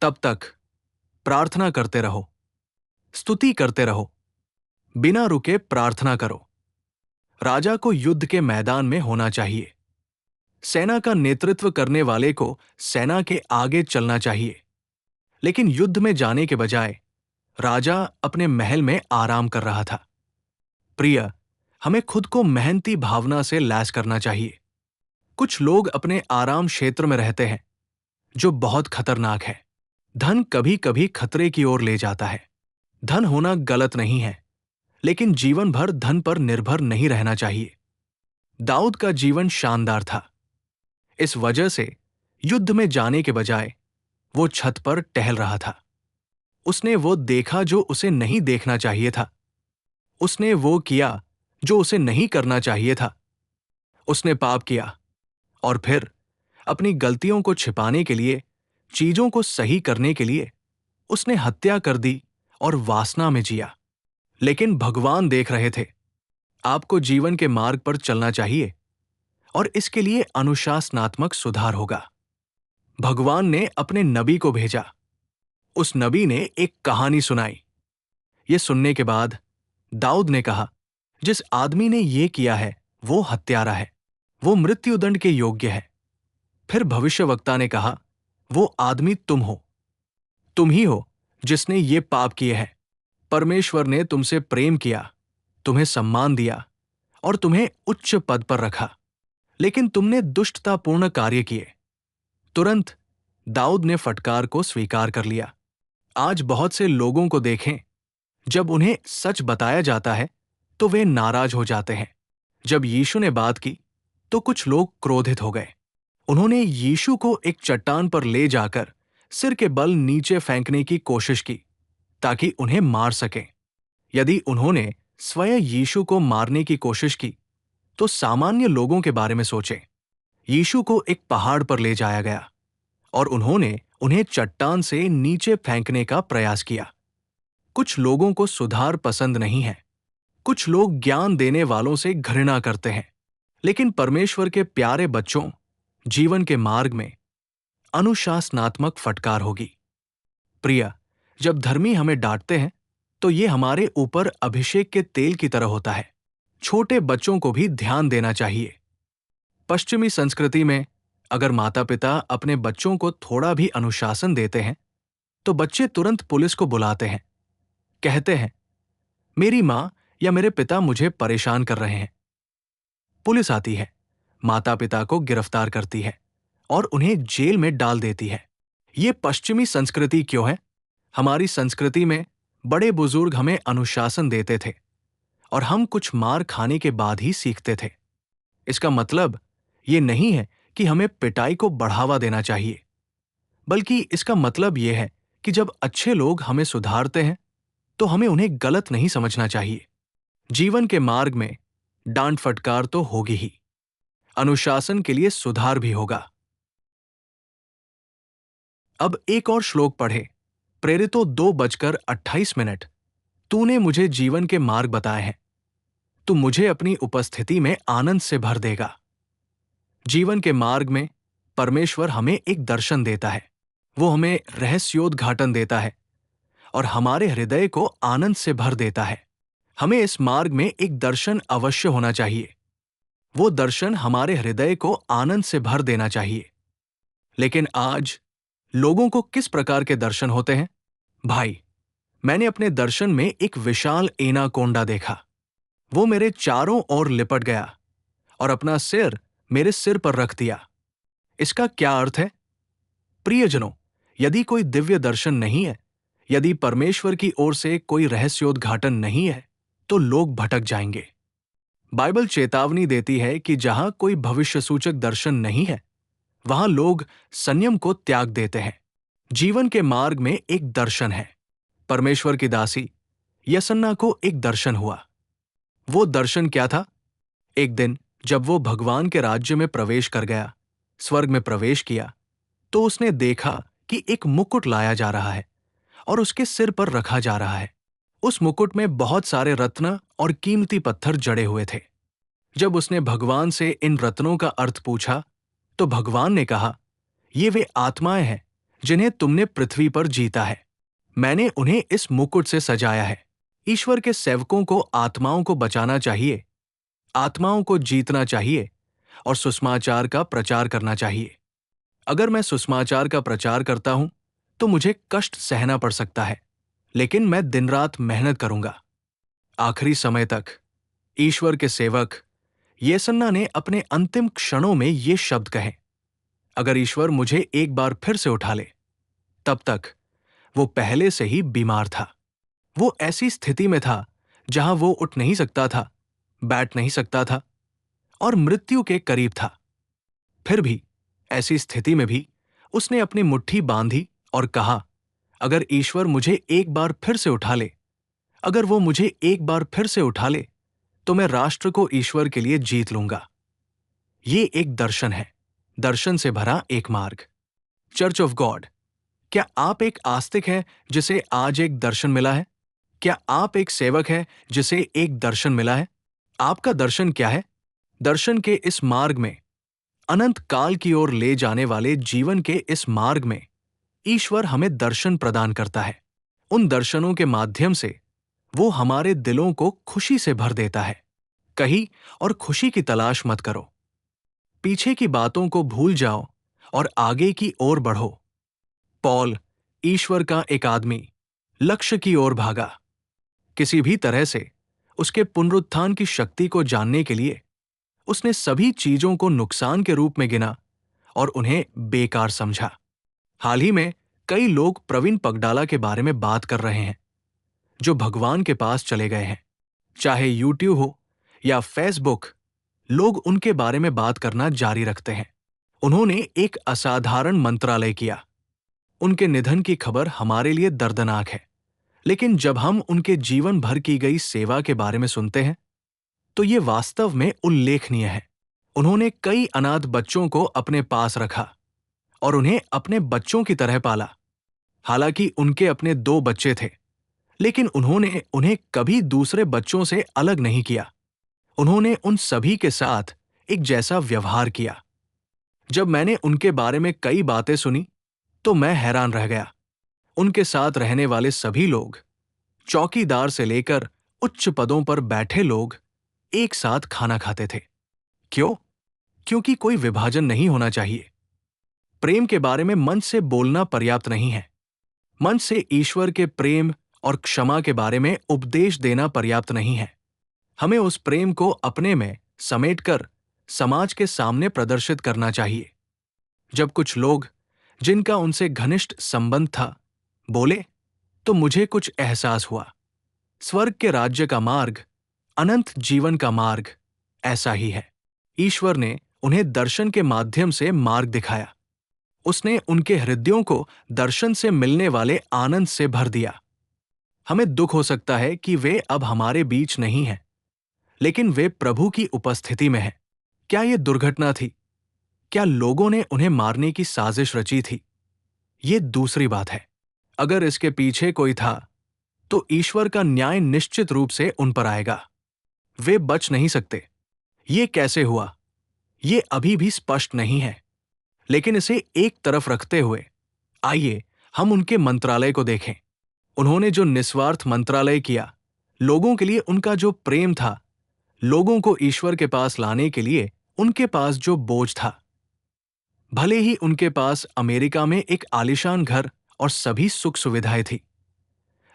तब तक प्रार्थना करते रहो, स्तुति करते रहो, बिना रुके प्रार्थना करो। राजा को युद्ध के मैदान में होना चाहिए। सेना का नेतृत्व करने वाले को सेना के आगे चलना चाहिए। लेकिन युद्ध में जाने के बजाय राजा अपने महल में आराम कर रहा था। प्रिय, हमें खुद को मेहनती भावना से लैस करना चाहिए। कुछ लोग अपने आराम क्षेत्र में रहते हैं, जो बहुत खतरनाक है। धन कभी कभी खतरे की ओर ले जाता है। धन होना गलत नहीं है, लेकिन जीवन भर धन पर निर्भर नहीं रहना चाहिए। दाऊद का जीवन शानदार था। इस वजह से युद्ध में जाने के बजाय वो छत पर टहल रहा था। उसने वो देखा जो उसे नहीं देखना चाहिए था। उसने वो किया जो उसे नहीं करना चाहिए था। उसने पाप किया और फिर अपनी गलतियों को छिपाने के लिए, चीजों को सही करने के लिए उसने हत्या कर दी और वासना में जिया। लेकिन भगवान देख रहे थे। आपको जीवन के मार्ग पर चलना चाहिए और इसके लिए अनुशासनात्मक सुधार होगा। भगवान ने अपने नबी को भेजा। उस नबी ने एक कहानी सुनाई। ये सुनने के बाद दाऊद ने कहा, जिस आदमी ने ये किया है वो हत्यारा है, वो मृत्युदंड के योग्य है। फिर भविष्यवक्ता ने कहा, वो आदमी तुम हो। तुम ही हो जिसने ये पाप किए हैं। परमेश्वर ने तुमसे प्रेम किया, तुम्हें सम्मान दिया और तुम्हें उच्च पद पर रखा, लेकिन तुमने दुष्टतापूर्ण कार्य किए। तुरंत दाऊद ने फटकार को स्वीकार कर लिया। आज बहुत से लोगों को देखें, जब उन्हें सच बताया जाता है तो वे नाराज हो जाते हैं। जब यीशु ने बात की तो कुछ लोग क्रोधित हो गए। उन्होंने यीशु को एक चट्टान पर ले जाकर सिर के बल नीचे फेंकने की कोशिश की ताकि उन्हें मार सकें। यदि उन्होंने स्वयं यीशु को मारने की कोशिश की तो सामान्य लोगों के बारे में सोचें। यीशु को एक पहाड़ पर ले जाया गया और उन्होंने उन्हें चट्टान से नीचे फेंकने का प्रयास किया। कुछ लोगों को सुधार पसंद नहीं है। कुछ लोग ज्ञान देने वालों से घृणा करते हैं, लेकिन परमेश्वर के प्यारे बच्चों, जीवन के मार्ग में अनुशासनात्मक फटकार होगी। प्रिय, जब धर्मी हमें डांटते हैं तो ये हमारे ऊपर अभिषेक के तेल की तरह होता है। छोटे बच्चों को भी ध्यान देना चाहिए। पश्चिमी संस्कृति में अगर माता पिता अपने बच्चों को थोड़ा भी अनुशासन देते हैं तो बच्चे तुरंत पुलिस को बुलाते हैं। कहते हैं, मेरी मां या मेरे पिता मुझे परेशान कर रहे हैं। पुलिस आती है, माता पिता को गिरफ्तार करती है और उन्हें जेल में डाल देती है। ये पश्चिमी संस्कृति क्यों है? हमारी संस्कृति में बड़े बुजुर्ग हमें अनुशासन देते थे और हम कुछ मार खाने के बाद ही सीखते थे। इसका मतलब ये नहीं है कि हमें पिटाई को बढ़ावा देना चाहिए, बल्कि इसका मतलब यह है कि जब अच्छे लोग हमें सुधारते हैं तो हमें उन्हें गलत नहीं समझना चाहिए। जीवन के मार्ग में डांट फटकार तो होगी ही, अनुशासन के लिए सुधार भी होगा। अब एक और श्लोक पढ़े। प्रेरितों 2:28। तूने मुझे जीवन के मार्ग बताए हैं, तू मुझे अपनी उपस्थिति में आनंद से भर देगा। जीवन के मार्ग में परमेश्वर हमें एक दर्शन देता है। वो हमें रहस्योद्घाटन देता है और हमारे हृदय को आनंद से भर देता है। हमें इस मार्ग में एक दर्शन अवश्य होना चाहिए। वो दर्शन हमारे हृदय को आनंद से भर देना चाहिए। लेकिन आज लोगों को किस प्रकार के दर्शन होते हैं? भाई, मैंने अपने दर्शन में एक विशाल एनाकोंडा देखा। वो मेरे चारों ओर लिपट गया और अपना सिर मेरे सिर पर रख दिया। इसका क्या अर्थ है? प्रियजनों, यदि कोई दिव्य दर्शन नहीं है, यदि परमेश्वर की ओर से कोई रहस्योद्घाटन नहीं है, तो लोग भटक जाएंगे। बाइबल चेतावनी देती है कि जहां कोई भविष्य सूचक दर्शन नहीं है, वहां लोग संयम को त्याग देते हैं। जीवन के मार्ग में एक दर्शन है। परमेश्वर की दासी यसन्ना को एक दर्शन हुआ। वो दर्शन क्या था? एक दिन जब वो भगवान के राज्य में प्रवेश कर गया, स्वर्ग में प्रवेश किया, तो उसने देखा कि एक मुकुट लाया जा रहा है और उसके सिर पर रखा जा रहा है। उस मुकुट में बहुत सारे रत्न और कीमती पत्थर जड़े हुए थे। जब उसने भगवान से इन रत्नों का अर्थ पूछा, तो भगवान ने कहा, ये वे आत्माएं हैं जिन्हें तुमने पृथ्वी पर जीता है। मैंने उन्हें इस मुकुट से सजाया है। ईश्वर के सेवकों को आत्माओं को बचाना चाहिए, आत्माओं को जीतना चाहिए और सुसमाचार का प्रचार करना चाहिए। अगर मैं सुसमाचार का प्रचार करता हूं तो मुझे कष्ट सहना पड़ सकता है, लेकिन मैं दिन रात मेहनत करूंगा आखिरी समय तक। ईश्वर के सेवक येसन्ना ने अपने अंतिम क्षणों में ये शब्द कहे, अगर ईश्वर मुझे एक बार फिर से उठा ले। तब तक वो पहले से ही बीमार था। वो ऐसी स्थिति में था जहां वो उठ नहीं सकता था, बैठ नहीं सकता था और मृत्यु के करीब था। फिर भी ऐसी स्थिति में भी उसने अपनी मुट्ठी बांधी और कहा, अगर ईश्वर मुझे एक बार फिर से उठा ले, अगर वो मुझे एक बार फिर से उठा ले, तो मैं राष्ट्र को ईश्वर के लिए जीत लूंगा। ये एक दर्शन है, दर्शन से भरा एक मार्ग। चर्च ऑफ गॉड, क्या आप एक आस्तिक हैं जिसे आज एक दर्शन मिला है? क्या आप एक सेवक हैं जिसे एक दर्शन मिला है? आपका दर्शन क्या है? दर्शन के इस मार्ग में, अनंत काल की ओर ले जाने वाले जीवन के इस मार्ग में ईश्वर हमें दर्शन प्रदान करता है। उन दर्शनों के माध्यम से वो हमारे दिलों को खुशी से भर देता है। कहीं और खुशी की तलाश मत करो। पीछे की बातों को भूल जाओ और आगे की ओर बढ़ो। पॉल, ईश्वर का एक आदमी, लक्ष्य की ओर भागा। किसी भी तरह से उसके पुनरुत्थान की शक्ति को जानने के लिए उसने सभी चीजों को नुकसान के रूप में गिना और उन्हें बेकार समझा। हाल ही में कई लोग प्रवीण पगडाला के बारे में बात कर रहे हैं, जो भगवान के पास चले गए हैं। चाहे यूट्यूब हो या फेसबुक, लोग उनके बारे में बात करना जारी रखते हैं। उन्होंने एक असाधारण मंत्रालय किया। उनके निधन की खबर हमारे लिए दर्दनाक है, लेकिन जब हम उनके जीवन भर की गई सेवा के बारे में सुनते हैं तो ये वास्तव में उल्लेखनीय है। उन्होंने कई अनाथ बच्चों को अपने पास रखा और उन्हें अपने बच्चों की तरह पाला। हालांकि उनके अपने 2 बच्चे थे, लेकिन उन्होंने उन्हें कभी दूसरे बच्चों से अलग नहीं किया। उन्होंने उन सभी के साथ एक जैसा व्यवहार किया। जब मैंने उनके बारे में कई बातें सुनी तो मैं हैरान रह गया। उनके साथ रहने वाले सभी लोग, चौकीदार से लेकर उच्च पदों पर बैठे लोग, एक साथ खाना खाते थे। क्यों? क्योंकि कोई विभाजन नहीं होना चाहिए। प्रेम के बारे में मंच से बोलना पर्याप्त नहीं है। मंच से ईश्वर के प्रेम और क्षमा के बारे में उपदेश देना पर्याप्त नहीं है। हमें उस प्रेम को अपने में समेटकर समाज के सामने प्रदर्शित करना चाहिए। जब कुछ लोग, जिनका उनसे घनिष्ठ संबंध था, बोले तो मुझे कुछ एहसास हुआ। स्वर्ग के राज्य का मार्ग, अनंत जीवन का मार्ग ऐसा ही है। ईश्वर ने उन्हें दर्शन के माध्यम से मार्ग दिखाया। उसने उनके हृदयों को दर्शन से मिलने वाले आनंद से भर दिया। हमें दुख हो सकता है कि वे अब हमारे बीच नहीं हैं, लेकिन वे प्रभु की उपस्थिति में हैं। क्या यह दुर्घटना थी? क्या लोगों ने उन्हें मारने की साजिश रची थी? ये दूसरी बात है। अगर इसके पीछे कोई था, तो ईश्वर का न्याय निश्चित रूप से उन पर आएगा। वे बच नहीं सकते। ये कैसे हुआ, ये अभी भी स्पष्ट नहीं है। लेकिन इसे एक तरफ रखते हुए आइए हम उनके मंत्रालय को देखें। उन्होंने जो निस्वार्थ मंत्रालय किया, लोगों के लिए उनका जो प्रेम था, लोगों को ईश्वर के पास लाने के लिए उनके पास जो बोझ था। भले ही उनके पास अमेरिका में एक आलीशान घर और सभी सुख सुविधाएं थी,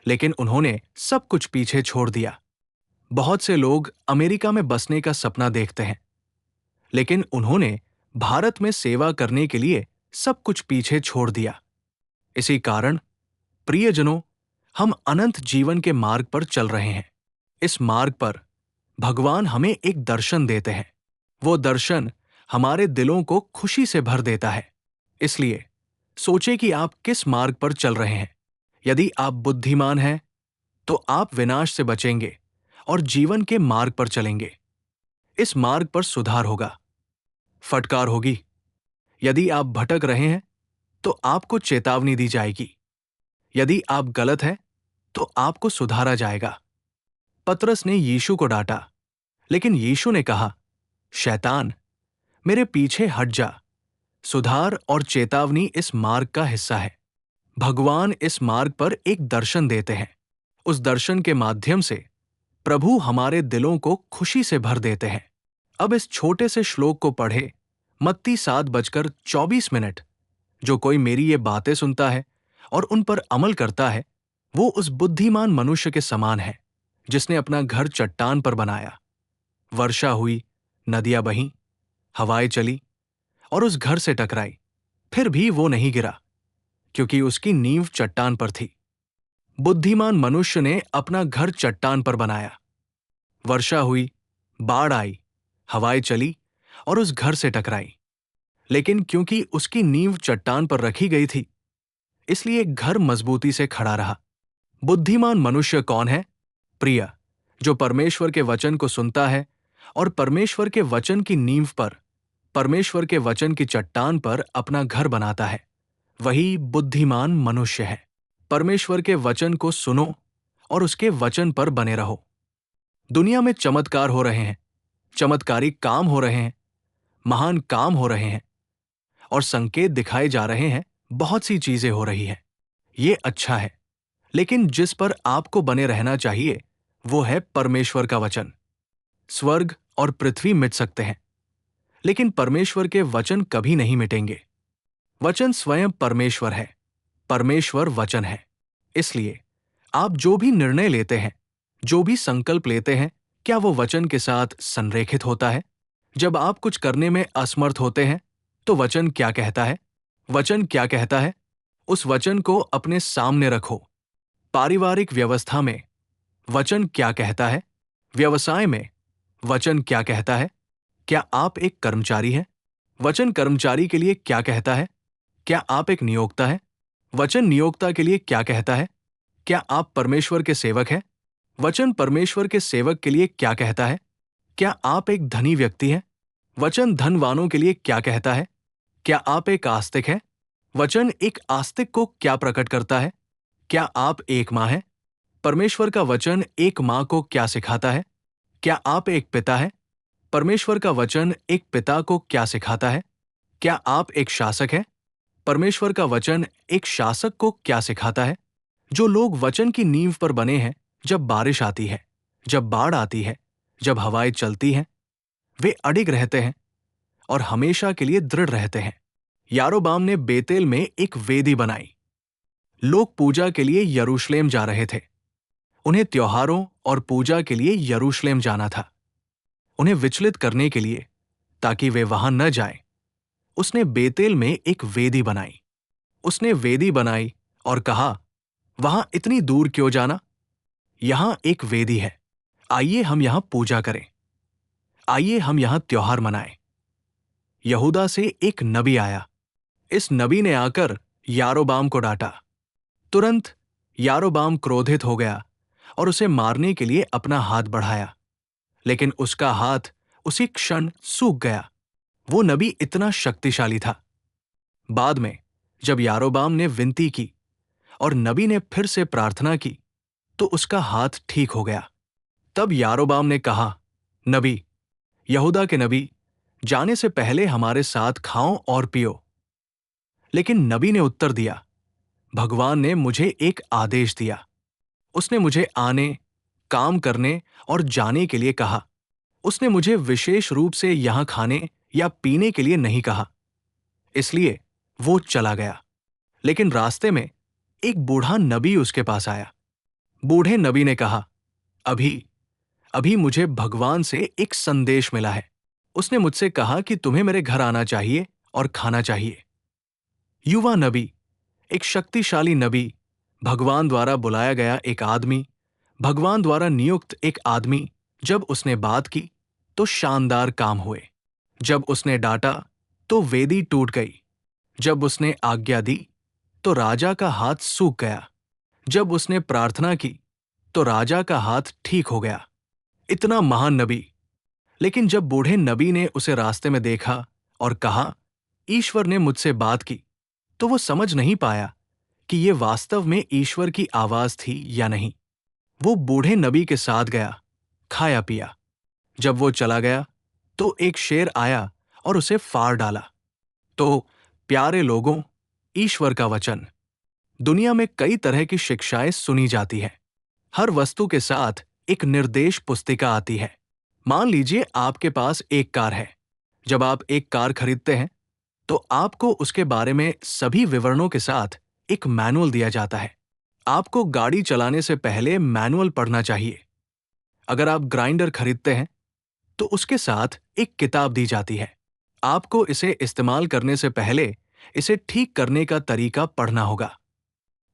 लेकिन उन्होंने सब कुछ पीछे छोड़ दिया। बहुत से लोग अमेरिका में बसने का सपना देखते हैं, लेकिन उन्होंने भारत में सेवा करने के लिए सब कुछ पीछे छोड़ दिया। इसी कारण प्रियजनों, हम अनंत जीवन के मार्ग पर चल रहे हैं। इस मार्ग पर भगवान हमें एक दर्शन देते हैं। वो दर्शन हमारे दिलों को खुशी से भर देता है। इसलिए सोचे कि आप किस मार्ग पर चल रहे हैं। यदि आप बुद्धिमान हैं, तो आप विनाश से बचेंगे और जीवन के मार्ग पर चलेंगे। इस मार्ग पर सुधार होगा, फटकार होगी। यदि आप भटक रहे हैं, तो आपको चेतावनी दी जाएगी। यदि आप गलत हैं, तो आपको सुधारा जाएगा। पतरस ने यीशु को डांटा, लेकिन यीशु ने कहा, शैतान, मेरे पीछे हट जा। सुधार और चेतावनी इस मार्ग का हिस्सा है। भगवान इस मार्ग पर एक दर्शन देते हैं। उस दर्शन के माध्यम से प्रभु हमारे दिलों को खुशी से भर देते हैं। अब इस छोटे से श्लोक को पढ़े। मत्ती 7:24। जो कोई मेरी ये बातें सुनता है और उन पर अमल करता है, वो उस बुद्धिमान मनुष्य के समान है, जिसने अपना घर चट्टान पर बनाया। वर्षा हुई, नदियां बहीं, हवाएं चली और उस घर से टकराई, फिर भी वो नहीं गिरा, क्योंकि उसकी नींव चट्टान पर थी। बुद्धिमान मनुष्य ने अपना घर चट्टान पर बनाया। वर्षा हुई, बाढ़ आई, हवाएं चली और उस घर से टकराई, लेकिन क्योंकि उसकी नींव चट्टान पर रखी गई थी, इसलिए घर मजबूती से खड़ा रहा। बुद्धिमान मनुष्य कौन है? प्रिय, जो परमेश्वर के वचन को सुनता है और परमेश्वर के वचन की नींव पर, परमेश्वर के वचन की चट्टान पर अपना घर बनाता है, वही बुद्धिमान मनुष्य है। परमेश्वर के वचन को सुनो और उसके वचन पर बने रहो। दुनिया में चमत्कार हो रहे हैं, चमत्कारिक काम हो रहे हैं, महान काम हो रहे हैं और संकेत दिखाए जा रहे हैं, बहुत सी चीजें हो रही हैं। ये अच्छा है, लेकिन जिस पर आपको बने रहना चाहिए वो है परमेश्वर का वचन। स्वर्ग और पृथ्वी मिट सकते हैं, लेकिन परमेश्वर के वचन कभी नहीं मिटेंगे। वचन स्वयं परमेश्वर है, परमेश्वर वचन है। इसलिए आप जो भी निर्णय लेते हैं, जो भी संकल्प लेते हैं, क्या वो वचन के साथ संरेखित होता है? जब आप कुछ करने में असमर्थ होते हैं, तो वचन क्या कहता है? वचन क्या कहता है? उस वचन को अपने सामने रखो। पारिवारिक व्यवस्था में वचन क्या कहता है? व्यवसाय में वचन क्या कहता है? क्या आप एक कर्मचारी हैं? वचन कर्मचारी के लिए क्या कहता है? क्या आप एक नियोक्ता हैं? वचन नियोक्ता के लिए क्या कहता है? क्या आप परमेश्वर के सेवक हैं? वचन परमेश्वर के सेवक के लिए क्या कहता है? क्या आप एक धनी व्यक्ति हैं? वचन धनवानों के लिए क्या कहता है? क्या आप एक आस्तिक हैं? वचन एक आस्तिक को क्या प्रकट करता है? क्या आप एक माँ हैं? परमेश्वर का वचन एक माँ को क्या सिखाता है? क्या आप एक पिता हैं? परमेश्वर का वचन एक पिता को क्या सिखाता है? क्या आप एक शासक हैं? परमेश्वर का वचन एक शासक को क्या सिखाता है? जो लोग वचन की नींव पर बने हैं, जब बारिश आती है, जब बाढ़ आती है, जब हवाएं चलती हैं, वे अडिग रहते हैं और हमेशा के लिए दृढ़ रहते हैं। यारोबाम ने बेतेल में एक वेदी बनाई। लोग पूजा के लिए यरूशलेम जा रहे थे। उन्हें त्योहारों और पूजा के लिए यरूशलेम जाना था। उन्हें विचलित करने के लिए, ताकि वे वहां न जाएं, उसने बेतेल में एक वेदी बनाई। उसने वेदी बनाई और कहा, वहां इतनी दूर क्यों जाना? यहां एक वेदी है, आइए हम यहां पूजा करें, आइए हम यहां त्योहार मनाएं। यहूदा से एक नबी आया। इस नबी ने आकर यारोबाम को डांटा। तुरंत यारोबाम क्रोधित हो गया और उसे मारने के लिए अपना हाथ बढ़ाया, लेकिन उसका हाथ उसी क्षण सूख गया। वो नबी इतना शक्तिशाली था। बाद में जब यारोबाम ने विनती की और नबी ने फिर से प्रार्थना की, तो उसका हाथ ठीक हो गया। तब यारोबाम ने कहा, नबी, यहूदा के नबी, जाने से पहले हमारे साथ खाओ और पियो। लेकिन नबी ने उत्तर दिया, भगवान ने मुझे एक आदेश दिया। उसने मुझे आने, काम करने और जाने के लिए कहा। उसने मुझे विशेष रूप से यहां खाने या पीने के लिए नहीं कहा। इसलिए वो चला गया। लेकिन रास्ते में एक बूढ़ा नबी उसके पास आया। बूढ़े नबी ने कहा, अभी अभी मुझे भगवान से एक संदेश मिला है। उसने मुझसे कहा कि तुम्हें मेरे घर आना चाहिए और खाना चाहिए। युवा नबी, एक शक्तिशाली नबी, भगवान द्वारा बुलाया गया एक आदमी, भगवान द्वारा नियुक्त एक आदमी, जब उसने बात की तो शानदार काम हुए। जब उसने डांटा तो वेदी टूट गई। जब उसने आज्ञा दी तो राजा का हाथ सूख गया। जब उसने प्रार्थना की तो राजा का हाथ ठीक हो गया। इतना महान नबी। लेकिन जब बूढ़े नबी ने उसे रास्ते में देखा और कहा, ईश्वर ने मुझसे बात की, तो वो समझ नहीं पाया कि ये वास्तव में ईश्वर की आवाज थी या नहीं। वो बूढ़े नबी के साथ गया, खाया पिया। जब वो चला गया तो एक शेर आया और उसे फाड़ डाला। तो प्यारे लोगों, ईश्वर का वचन। दुनिया में कई तरह की शिक्षाएं सुनी जाती है। हर वस्तु के साथ एक निर्देश पुस्तिका आती है। मान लीजिए आपके पास एक कार है। जब आप एक कार खरीदते हैं तो आपको उसके बारे में सभी विवरणों के साथ एक मैनुअल दिया जाता है। आपको गाड़ी चलाने से पहले मैनुअल पढ़ना चाहिए। अगर आप ग्राइंडर खरीदते हैं तो उसके साथ एक किताब दी जाती है। आपको इसे इस्तेमाल करने से पहले इसे ठीक करने का तरीका पढ़ना होगा।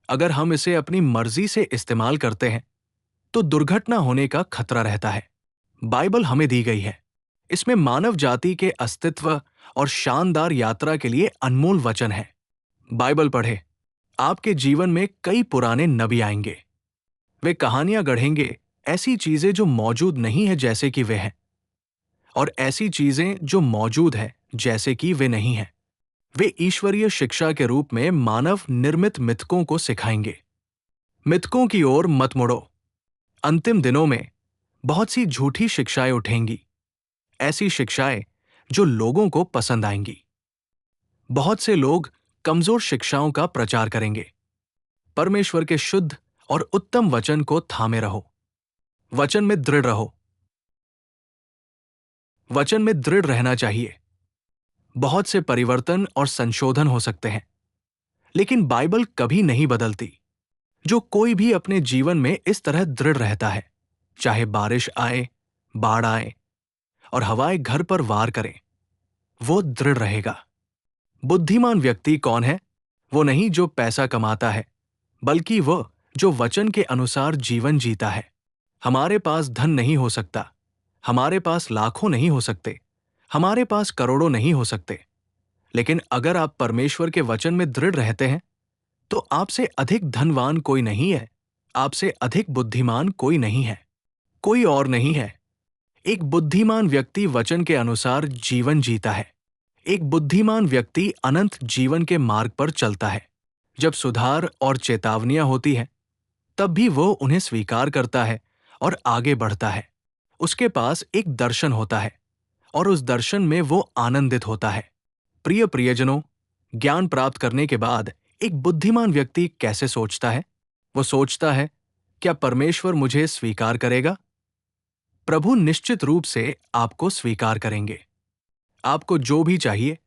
अगर हम इसे अपनी मर्जी से इस्तेमाल करते हैं तो दुर्घटना होने का खतरा रहता है। बाइबल हमें दी गई है। इसमें मानव जाति के अस्तित्व और शानदार यात्रा के लिए अनमोल वचन है। बाइबल पढ़े। आपके जीवन में कई पुराने नबी आएंगे। वे कहानियां गढ़ेंगे, ऐसी चीजें जो मौजूद नहीं है जैसे कि वे हैं, और ऐसी चीजें जो मौजूद है जैसे कि वे नहीं हैं। वे ईश्वरीय शिक्षा के रूप में मानव निर्मित मिथकों को सिखाएंगे। मिथकों की ओर मत मुड़ो। अंतिम दिनों में बहुत सी झूठी शिक्षाएं उठेंगी, ऐसी शिक्षाएं जो लोगों को पसंद आएंगी। बहुत से लोग कमजोर शिक्षाओं का प्रचार करेंगे। परमेश्वर के शुद्ध और उत्तम वचन को थामे रहो। वचन में दृढ़ रहो। वचन में दृढ़ रहना चाहिए। बहुत से परिवर्तन और संशोधन हो सकते हैं, लेकिन बाइबल कभी नहीं बदलती। जो कोई भी अपने जीवन में इस तरह दृढ़ रहता है, चाहे बारिश आए, बाढ़ आए और हवाएं घर पर वार करें, वो दृढ़ रहेगा। बुद्धिमान व्यक्ति कौन है? वो नहीं जो पैसा कमाता है, बल्कि वो जो वचन के अनुसार जीवन जीता है। हमारे पास धन नहीं हो सकता, हमारे पास लाखों नहीं हो सकते, हमारे पास करोड़ों नहीं हो सकते, लेकिन अगर आप परमेश्वर के वचन में दृढ़ रहते हैं तो आपसे अधिक धनवान कोई नहीं है, आपसे अधिक बुद्धिमान कोई नहीं है, कोई और नहीं है। एक बुद्धिमान व्यक्ति वचन के अनुसार जीवन जीता है। एक बुद्धिमान व्यक्ति अनंत जीवन के मार्ग पर चलता है। जब सुधार और चेतावनियां होती हैं, तब भी वो उन्हें स्वीकार करता है और आगे बढ़ता है। उसके पास एक दर्शन होता है और उस दर्शन में वो आनंदित होता है। प्रिय प्रियजनों, ज्ञान प्राप्त करने के बाद एक बुद्धिमान व्यक्ति कैसे सोचता है? वो सोचता है, क्या परमेश्वर मुझे स्वीकार करेगा? प्रभु निश्चित रूप से आपको स्वीकार करेंगे। आपको जो भी चाहिए,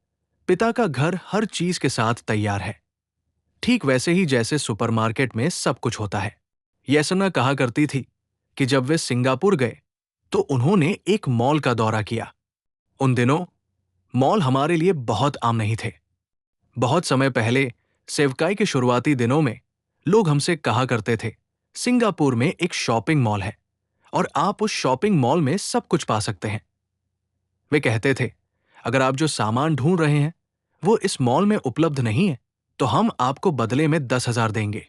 पिता का घर हर चीज के साथ तैयार है, ठीक वैसे ही जैसे सुपरमार्केट में सब कुछ होता है। यसना कहा करती थी कि जब वे सिंगापुर गए तो उन्होंने एक मॉल का दौरा किया। उन दिनों मॉल हमारे लिए बहुत आम नहीं थे। बहुत समय पहले सेवकाई के शुरुआती दिनों में लोग हमसे कहा करते थे, सिंगापुर में एक शॉपिंग मॉल है और आप उस शॉपिंग मॉल में सब कुछ पा सकते हैं। वे कहते थे, अगर आप जो सामान ढूंढ रहे हैं वो इस मॉल में उपलब्ध नहीं है तो हम आपको बदले में 10,000 देंगे।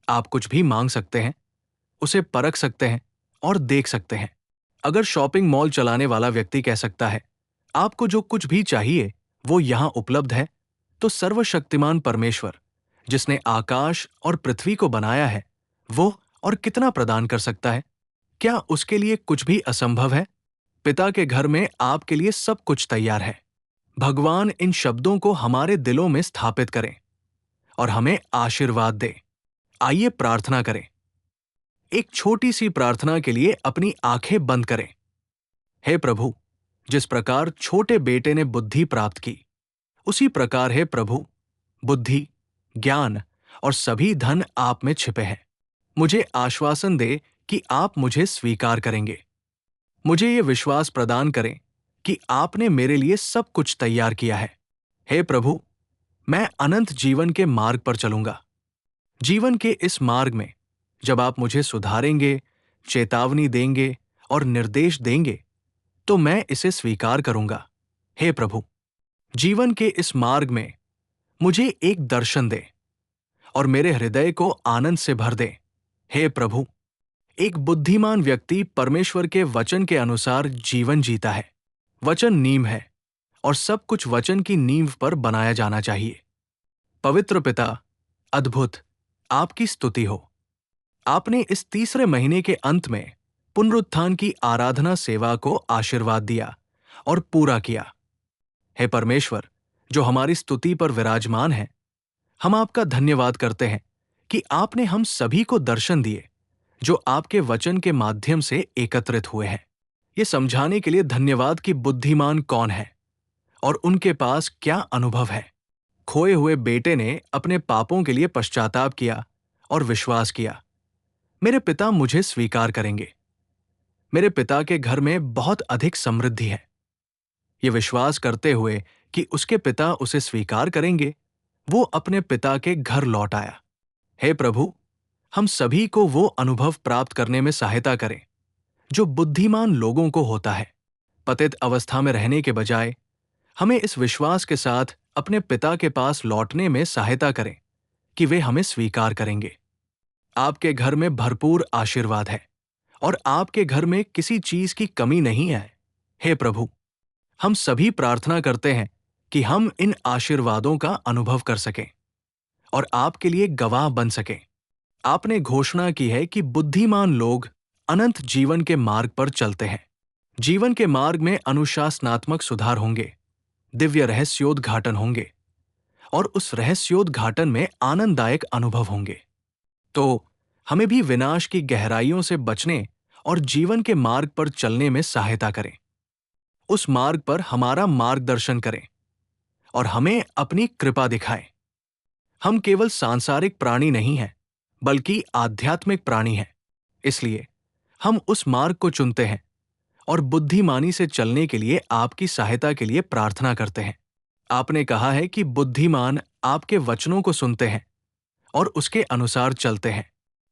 आप कुछ भी मांग सकते हैं, उसे परख सकते हैं और देख सकते हैं। अगर शॉपिंग मॉल चलाने वाला व्यक्ति कह सकता है, आपको जो कुछ भी चाहिए वो यहां उपलब्ध है, तो सर्वशक्तिमान परमेश्वर, जिसने आकाश और पृथ्वी को बनाया है, वो और कितना प्रदान कर सकता है? क्या उसके लिए कुछ भी असंभव है? पिता के घर में आपके लिए सब कुछ तैयार है। भगवान इन शब्दों को हमारे दिलों में स्थापित करें और हमें आशीर्वाद दे। आइए प्रार्थना करें। एक छोटी सी प्रार्थना के लिए अपनी आंखें बंद करें। हे प्रभु, जिस प्रकार छोटे बेटे ने बुद्धि प्राप्त की, उसी प्रकार है प्रभु, बुद्धि, ज्ञान और सभी धन आप में छिपे हैं। मुझे आश्वासन दे कि आप मुझे स्वीकार करेंगे। मुझे ये विश्वास प्रदान करें कि आपने मेरे लिए सब कुछ तैयार किया है। हे प्रभु, मैं अनंत जीवन के मार्ग पर चलूंगा। जीवन के इस मार्ग में जब आप मुझे सुधारेंगे, चेतावनी देंगे और निर्देश देंगे, तो मैं इसे स्वीकार करूंगा। हे प्रभु, जीवन के इस मार्ग में मुझे एक दर्शन दे और मेरे हृदय को आनंद से भर दे। हे प्रभु, एक बुद्धिमान व्यक्ति परमेश्वर के वचन के अनुसार जीवन जीता है। वचन नींव है और सब कुछ वचन की नींव पर बनाया जाना चाहिए। पवित्र पिता, अद्भुत, आपकी स्तुति हो। आपने इस तीसरे महीने के अंत में पुनरुत्थान की आराधना सेवा को आशीर्वाद दिया और पूरा किया। हे परमेश्वर, जो हमारी स्तुति पर विराजमान है, हम आपका धन्यवाद करते हैं कि आपने हम सभी को दर्शन दिए जो आपके वचन के माध्यम से एकत्रित हुए हैं। ये समझाने के लिए धन्यवाद कि बुद्धिमान कौन है और उनके पास क्या अनुभव है। खोए हुए बेटे ने अपने पापों के लिए पश्चाताप किया और विश्वास किया। मेरे पिता मुझे स्वीकार करेंगे। मेरे पिता के घर में बहुत अधिक समृद्धि है। ये विश्वास करते हुए कि उसके पिता उसे स्वीकार करेंगे, वो अपने पिता के घर लौट आया। हे प्रभु, हम सभी को वो अनुभव प्राप्त करने में सहायता करें जो बुद्धिमान लोगों को होता है। पतित अवस्था में रहने के बजाय हमें इस विश्वास के साथ अपने पिता के पास लौटने में सहायता करें कि वे हमें स्वीकार करेंगे। आपके घर में भरपूर आशीर्वाद है और आपके घर में किसी चीज की कमी नहीं है। हे प्रभु, हम सभी प्रार्थना करते हैं कि हम इन आशीर्वादों का अनुभव कर सकें और आपके लिए गवाह बन सकें। आपने घोषणा की है कि बुद्धिमान लोग अनंत जीवन के मार्ग पर चलते हैं। जीवन के मार्ग में अनुशासनात्मक सुधार होंगे, दिव्य रहस्योद्घाटन होंगे और उस रहस्योद्घाटन में आनंददायक अनुभव होंगे। तो हमें भी विनाश की गहराइयों से बचने और जीवन के मार्ग पर चलने में सहायता करें। उस मार्ग पर हमारा मार्गदर्शन करें और हमें अपनी कृपा दिखाएं। हम केवल सांसारिक प्राणी नहीं हैं, बल्कि आध्यात्मिक प्राणी हैं। इसलिए हम उस मार्ग को चुनते हैं और बुद्धिमानी से चलने के लिए आपकी सहायता के लिए प्रार्थना करते हैं। आपने कहा है कि बुद्धिमान आपके वचनों को सुनते हैं और उसके अनुसार चलते हैं।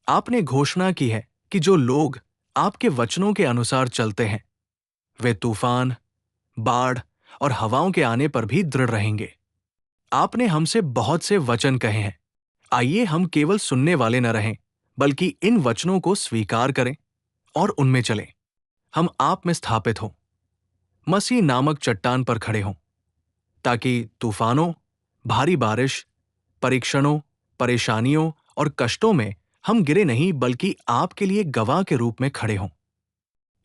आपने घोषणा की है कि जो लोग आपके वचनों के अनुसार चलते हैं, वे तूफान, बाढ़ और हवाओं के आने पर भी दृढ़ रहेंगे। आपने हमसे बहुत से वचन कहे हैं। आइए हम केवल सुनने वाले न रहें, बल्कि इन वचनों को स्वीकार करें और उनमें चलें। हम आप में स्थापित हों, मसीह नामक चट्टान पर खड़े हों, ताकि तूफानों, भारी बारिश, परीक्षणों, परेशानियों और कष्टों में हम गिरे नहीं, बल्कि आपके लिए गवाह के रूप में खड़े हों।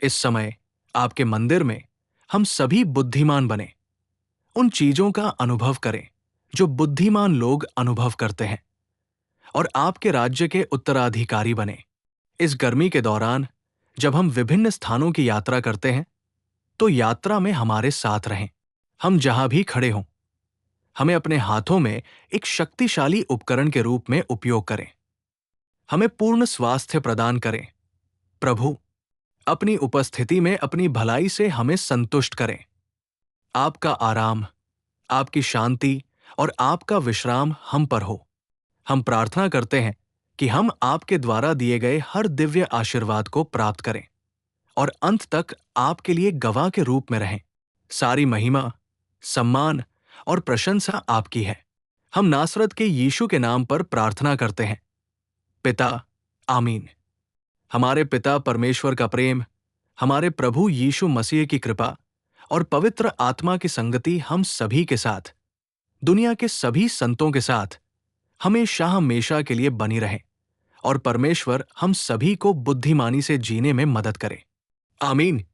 इस समय आपके मंदिर में हम सभी बुद्धिमान बने, उन चीजों का अनुभव करें जो बुद्धिमान लोग अनुभव करते हैं और आपके राज्य के उत्तराधिकारी बने। इस गर्मी के दौरान जब हम विभिन्न स्थानों की यात्रा करते हैं, तो यात्रा में हमारे साथ रहें। हम जहां भी खड़े हों, हमें अपने हाथों में एक शक्तिशाली उपकरण के रूप में उपयोग करें। हमें पूर्ण स्वास्थ्य प्रदान करें। प्रभु, अपनी उपस्थिति में अपनी भलाई से हमें संतुष्ट करें। आपका आराम, आपकी शांति और आपका विश्राम हम पर हो। हम प्रार्थना करते हैं कि हम आपके द्वारा दिए गए हर दिव्य आशीर्वाद को प्राप्त करें और अंत तक आपके लिए गवाह के रूप में रहें। सारी महिमा, सम्मान और प्रशंसा आपकी है। हम नासरत के यीशु के नाम पर प्रार्थना करते हैं। पिता, आमीन। हमारे पिता परमेश्वर का प्रेम, हमारे प्रभु यीशु मसीह की कृपा और पवित्र आत्मा की संगति हम सभी के साथ, दुनिया के सभी संतों के साथ हमेशा हमेशा के लिए बनी रहे और परमेश्वर हम सभी को बुद्धिमानी से जीने में मदद करे। आमीन।